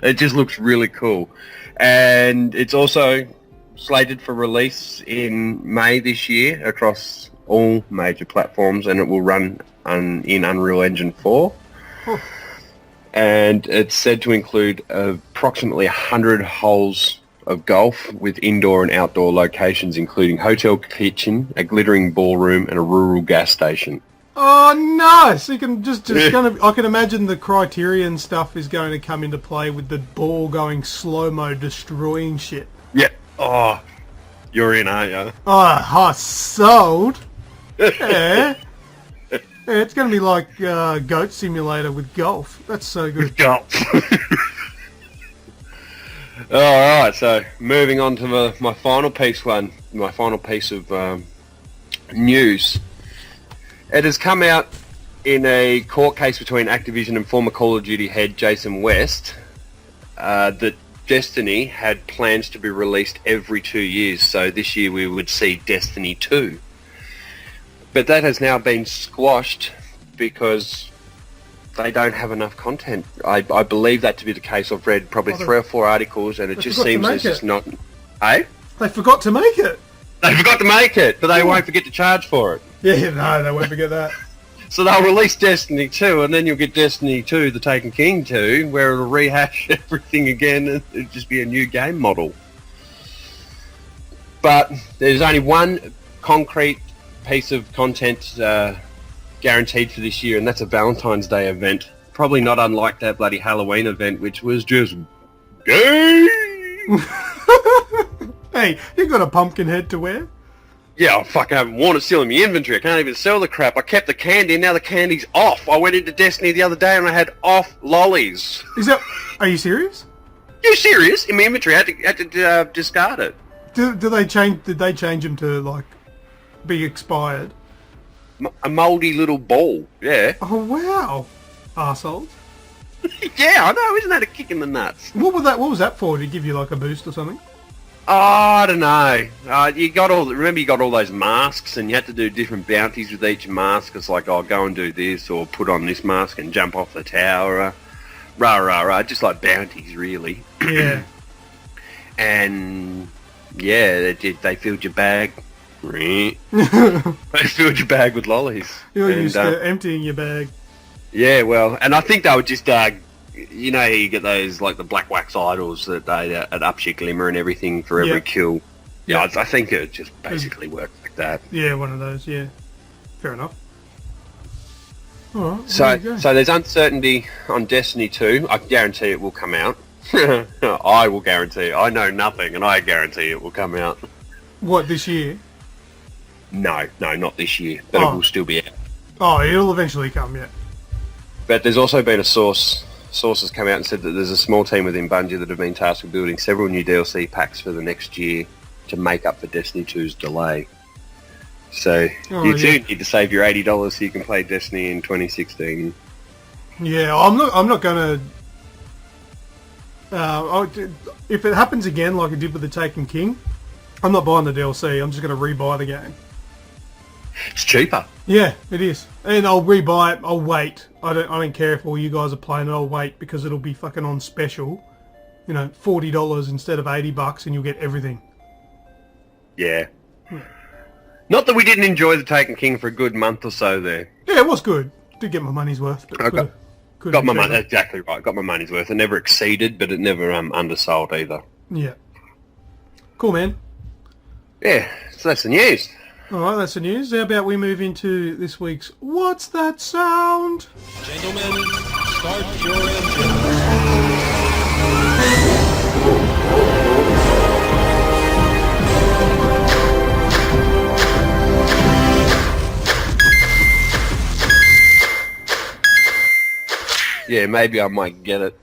It just looks really cool. And it's also slated for release in May this year across all major platforms, and it will run in Unreal Engine 4. Oh. And it's said to include approximately 100 holes of golf with indoor and outdoor locations, including hotel kitchen, a glittering ballroom, and a rural gas station. Oh, nice! You can I can imagine the Criterion stuff is going to come into play with the ball going slow-mo, destroying shit. Yeah. Oh, you're in, aren't you? Oh, sold. Yeah. Yeah, it's going to be like Goat Simulator with golf. That's so good. Golf. All right, so moving on to my final piece of news. It has come out in a court case between Activision and former Call of Duty head Jason West that Destiny had plans to be released every 2 years. So this year we would see Destiny 2. But that has now been squashed because they don't have enough content. I believe that to be the case. I've read probably 3 or 4 articles, and it just seems as it's not... Eh? They forgot to make it. They forgot to make it, but they won't forget to charge for it. Yeah, no, they won't forget that. So they'll release Destiny 2, and then you'll get Destiny 2, The Taken King 2, where it'll rehash everything again, and it'll just be a new game model. But there's only one concrete piece of content guaranteed for this year, and that's a Valentine's Day event. Probably not unlike that bloody Halloween event, which was just gay. Hey, you got a pumpkin head to wear? Yeah, I fucking haven't worn it, still in my inventory. I can't even sell the crap. I kept the candy, and now the candy's off. I went into Destiny the other day, and I had off lollies. Are you serious? You serious? In my inventory, I had to discard it. Did they change them to, like, be expired? A mouldy little ball, yeah. Oh, wow. Arseholes. Yeah, I know. Isn't that a kick in the nuts? What was that for? Did it give you, like, a boost or something? Oh, I don't know. You got all those masks, and you had to do different bounties with each mask. It's like, go and do this, or put on this mask and jump off the tower. Just like bounties, really. Yeah. And yeah, they filled your bag. They filled your bag with lollies. You're used to emptying your bag. Yeah, well, and I think they were just, you know, you get those, like, the black wax idols that they ups your glimmer and everything for every kill. Yeah, I think it just basically worked like that. Yeah, one of those, yeah. Fair enough. All right, so there's uncertainty on Destiny 2. I guarantee it will come out. I will guarantee. I know nothing, and I guarantee it will come out. What, this year? No, not this year, but it will still be out. Oh, it'll eventually come, yeah. But there's also been a source has come out and said that there's a small team within Bungie that have been tasked with building several new DLC packs for the next year to make up for Destiny 2's delay. So you too need to save your $80 so you can play Destiny in 2016. Yeah, I'm not going to... if it happens again like it did with the Taken King, I'm not buying the DLC. I'm just going to rebuy the game. It's cheaper. Yeah, it is. And I'll rebuy it. I'll wait. I don't care if all you guys are playing it. I'll wait because it'll be fucking on special. You know, $40 instead of $80 and you'll get everything. Yeah. Not that we didn't enjoy the Taken King for a good month or so there. Yeah, it was good. Did get my money's worth. But got my money. Exactly right. Got my money's worth. It never exceeded, but it never undersold either. Yeah. Cool, man. Yeah, so that's the news. Alright, that's the news. How about we move into this week's What's That Sound? Gentlemen, start your engines. Yeah, maybe I might get it.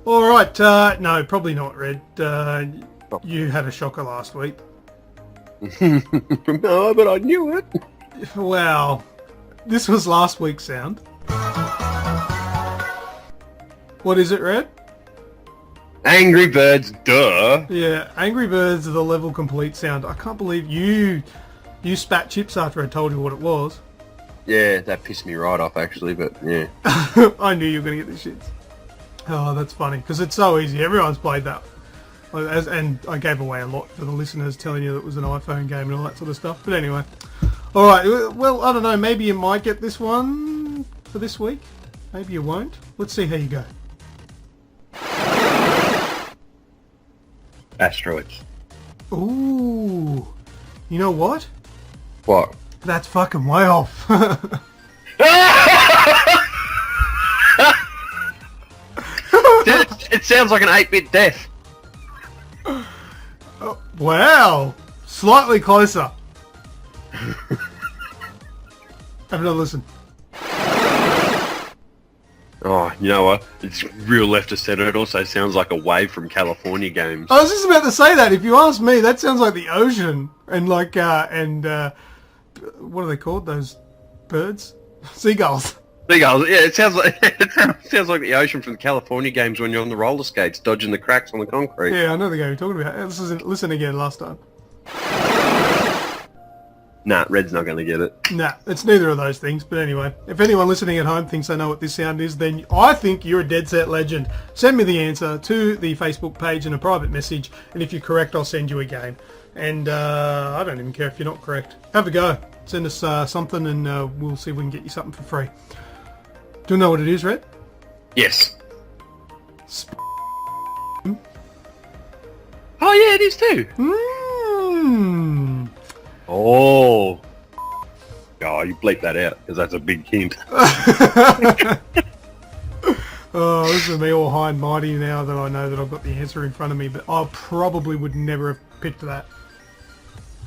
Alright, no, probably not, Red. You had a shocker last week. No, but I knew it. Well, this was last week's sound. What is it, Red? Angry Birds, duh. Yeah, Angry Birds are the level complete sound. I can't believe you spat chips after I told you what it was. Yeah, that pissed me right off, actually, but yeah. I knew you were going to get the shits. Oh, that's funny, because it's so easy. Everyone's played that. And I gave away a lot for the listeners, telling you that it was an iPhone game and all that sort of stuff. But anyway. Alright, well, I don't know. Maybe you might get this one for this week. Maybe you won't. Let's see how you go. Asteroids. Ooh. You know what? What? That's fucking way off. It sounds like an 8-bit death. Oh, wow. Slightly closer. Have another listen. Oh, you know what? It's real leftist said it also sounds like a wave from California games. I was just about to say that. If you ask me, that sounds like the ocean. And like, what are they called? Those birds? Seagulls. Seagulls, yeah, it sounds like the ocean from the California games when you're on the roller skates, dodging the cracks on the concrete. Yeah, I know the game you're talking about. Listen again last time. Nah, Red's not going to get it. Nah, it's neither of those things. But anyway, if anyone listening at home thinks they know what this sound is, then I think you're a dead set legend. Send me the answer to the Facebook page in a private message, and if you're correct, I'll send you a game. And I don't even care if you're not correct. Have a go. Send us something, and we'll see if we can get you something for free. Do you know what it is, Red? Yes. Oh yeah, it is too. Mmm. Oh. Oh, you bleep that out because that's a big hint. Oh, this is me all high and mighty now that I know that I've got the answer in front of me, but I probably would never have picked that.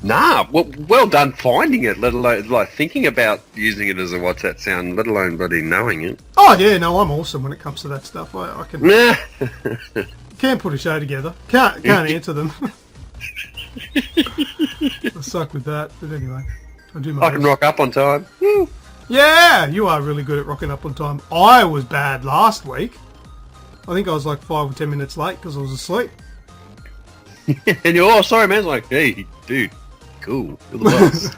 Nah, well done finding it, let alone like thinking about using it as a what's that sound, let alone bloody knowing it. Oh yeah, no, I'm awesome when it comes to that stuff. I can can't put a show together. Can't answer them. I suck with that, but anyway, I do my I can rock up on time. Woo. Yeah, you are really good at rocking up on time. I was bad last week. I think I was like 5 or 10 minutes late because I was asleep. And you're, oh, sorry, man. It's like, hey, dude, cool. You're the boss.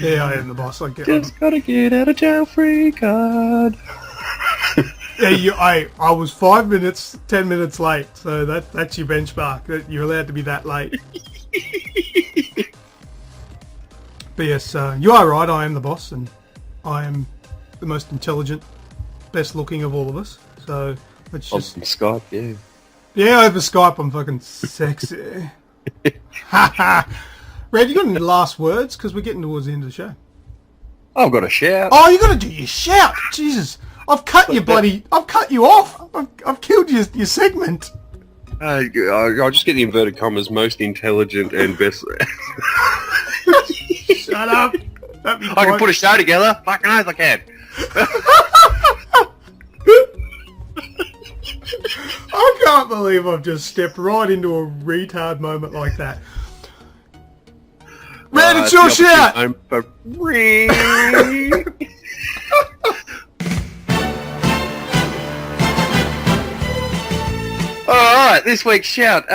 Yeah, I am the boss. Just gotta get out of jail free card. Yeah, I was 5 minutes, 10 minutes late. So that's your benchmark. That you're allowed to be that late. But yes, you are right. I am the boss, and I am the most intelligent, best looking of all of us. So let's just Skype, yeah. Yeah, over Skype, I'm fucking sexy. Haha. Red, you got any last words? Because we're getting towards the end of the show. I've got a shout. Oh, you got to do your shout. Jesus, I've cut you, bloody. I've cut you off. I've killed your segment. I'll just get the inverted commas, most intelligent and best. Shut up. I can put a show together. Fucking oath I can. I can't believe I've just stepped right into a retard moment like that. Man, it's your shout! I'm for Alright, this week's shout.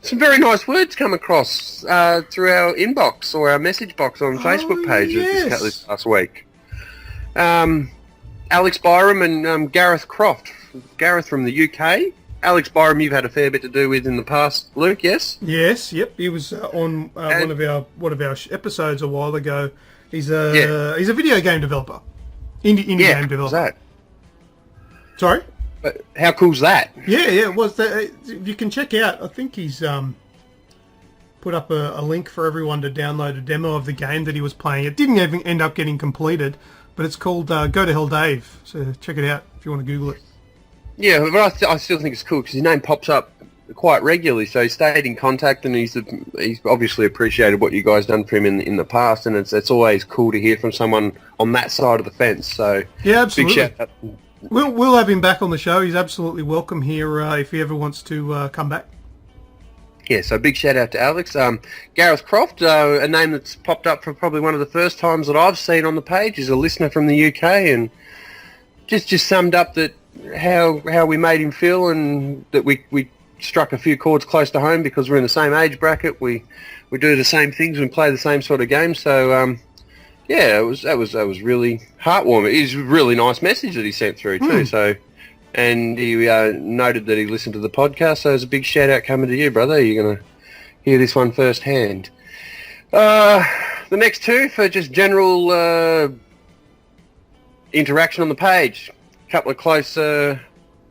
Some very nice words come across through our inbox or our message box on Facebook pages this last week. Alex Byram and Gareth Croft. Gareth from the UK. Alex Byram, you've had a fair bit to do with in the past, Luke, yes? Yes, yep. He was on one of our episodes a while ago. He's a video game developer, indie game developer. How's that? Sorry. But how cool's that? Yeah. It was. You can check out. I think he's put up a link for everyone to download a demo of the game that he was playing. It didn't even end up getting completed, but it's called Go to Hell Dave. So check it out if you want to Google it. Yeah, but I still think it's cool because his name pops up quite regularly. So he stayed in contact, and he's obviously appreciated what you guys done for him in the past, and it's always cool to hear from someone on that side of the fence. So yeah, absolutely. Big shout out. We'll have him back on the show. He's absolutely welcome here if he ever wants to come back. Yeah, so big shout out to Alex. Gareth Croft, a name that's popped up for probably one of the first times that I've seen on the page, is a listener from the UK, and just summed up that how we made him feel, and that we struck a few chords close to home because we're in the same age bracket. We do the same things and play the same sort of games. So yeah, that was really heartwarming. It was a really nice message that he sent through too. So, and he noted that he listened to the podcast. So there's a big shout out coming to you, brother. You're gonna hear this one firsthand. The next two for just general interaction on the page. A couple of close,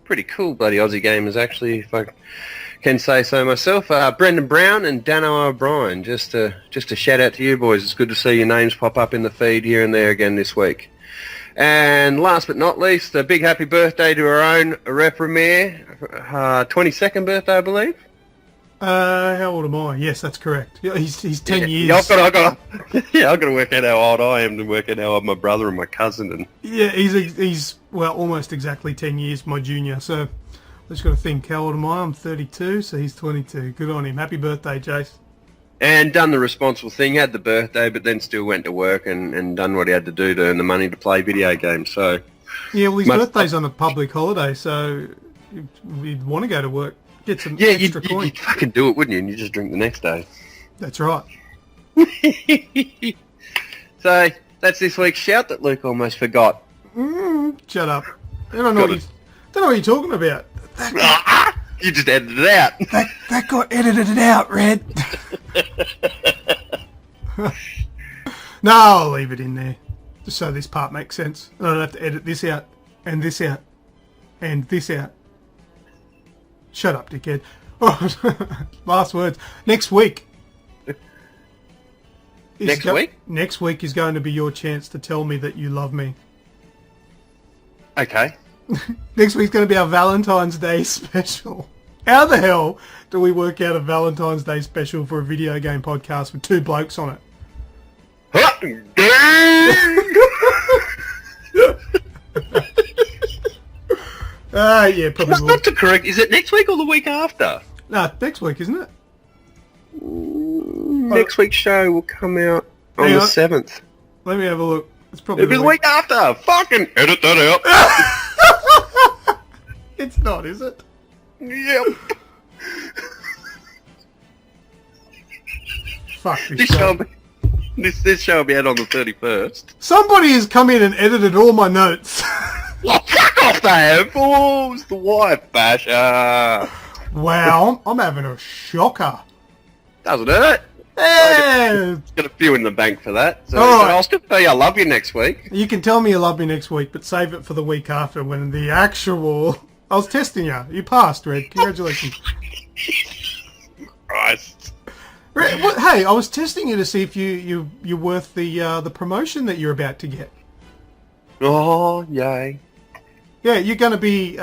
pretty cool bloody Aussie gamers actually, if I can say so myself. Brendan Brown and Dano O'Brien. Just a shout out to you boys. It's good to see your names pop up in the feed here and there again this week. And last but not least, a big happy birthday to our own Repremier, 22nd birthday, I believe. How old am I? Yes, that's correct. Yeah, he's 10 years. Yeah, I've got to work out how old I am to work out how old my brother and my cousin. And yeah, he's well almost exactly 10 years my junior. So I just got to think, how old am I? I'm 32, so he's 22. Good on him. Happy birthday, Jace. And done the responsible thing, had the birthday, but then still went to work and done what he had to do to earn the money to play video games. So yeah, well, his birthday's on a public holiday, so you'd want to go to work, get some extra coin. You'd fucking do it, wouldn't you? And you just drink the next day. That's right. So that's this week's shout that Luke almost forgot. Shut up. I don't know what you're talking about. You just edited it out. That got edited out, Red. No, I'll leave it in there, just so this part makes sense. And I don't have to edit this out, and this out, and this out. Shut up, dickhead. Last words. Next week. Next week is going to be your chance to tell me that you love me. Okay. Next week's going to be our Valentine's Day special. How the hell do we work out a Valentine's Day special for a video game podcast with two blokes on it? Yeah, probably. Not to correct. Is it next week or the week after? No, next week, isn't it? Next week's show will come out on the 7th. Let me have a look. It's probably It'll be the week after. Fucking edit that out. It's not, is it? Yep. Fuck this show. This show will be out on the 31st. Somebody has come in and edited all my notes. Oh, fuck off, they have. Oh, it's the wife basher. Wow, I'm having a shocker. Doesn't hurt. Yeah. Got a few in the bank for that. So, all right. I'll still tell you I love you next week. You can tell me you love me next week, but save it for the week after when the actual... I was testing you. You passed, Red. Congratulations. Christ. Red, hey, I was testing you to see if you're worth the promotion that you're about to get. Oh, yay. Yeah, you're going to be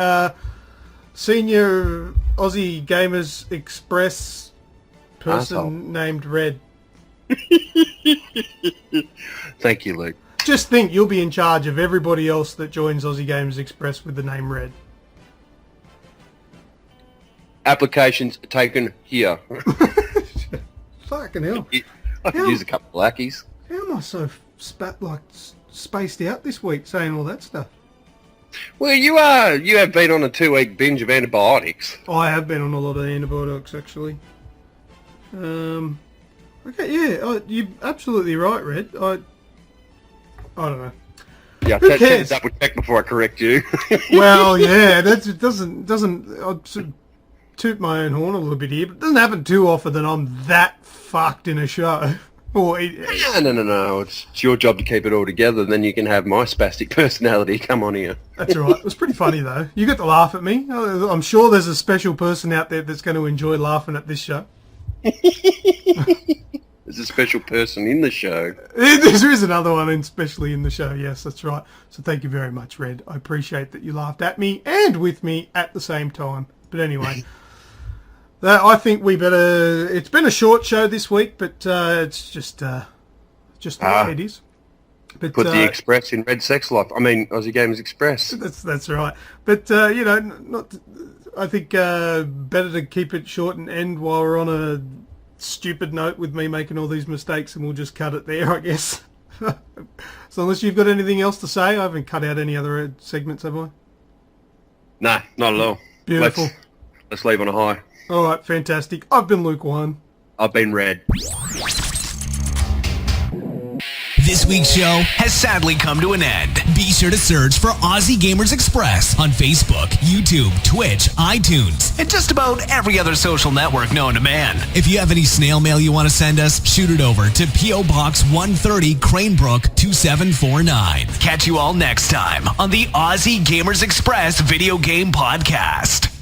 senior Aussie Gamers Express person Asshole. named Red. Thank you, Luke. Just think you'll be in charge of everybody else that joins Aussie Gamers Express with the name Red. Applications taken here. Fucking hell. I could use a couple of lackeys. How am I so spaced out this week saying all that stuff? Well, you have been on a 2-week binge of antibiotics. I have been on a lot of antibiotics, actually. Okay, yeah, you're absolutely right, Red. I don't know. Yeah, Who take cares? a double check before I correct you. Well, yeah, that doesn't. I'll sort of toot my own horn a little bit here, but it doesn't happen too often that I'm that fucked in a show. Or No. It's your job to keep it all together, and then you can have my spastic personality come on here. That's all right. It was pretty funny though. You got to laugh at me. I'm sure there's a special person out there that's going to enjoy laughing at this show. There's a special person in the show. There is another one, especially in the show. Yes, that's right. So thank you very much, Red. I appreciate that you laughed at me and with me at the same time. But anyway, I think we better. It's been a short show this week, but it's just the way it is. But, Put the Express in Red Sex Life. I mean, Aussie Gamers Express. That's right. But not. I think better to keep it short and end while we're on a stupid note with me making all these mistakes, and we'll just cut it there, I guess. So unless you've got anything else to say, I haven't cut out any other segments, have I? No, not at all. Beautiful. Let's leave on a high. All right, fantastic. I've been LewkOne. I've been Red. This week's show has sadly come to an end. Be sure to search for Aussie Gamers Express on Facebook, YouTube, Twitch, iTunes, and just about every other social network known to man. If you have any snail mail you want to send us, shoot it over to P.O. Box 130, Cranebrook 2749. Catch you all next time on the Aussie Gamers Express Video Game Podcast.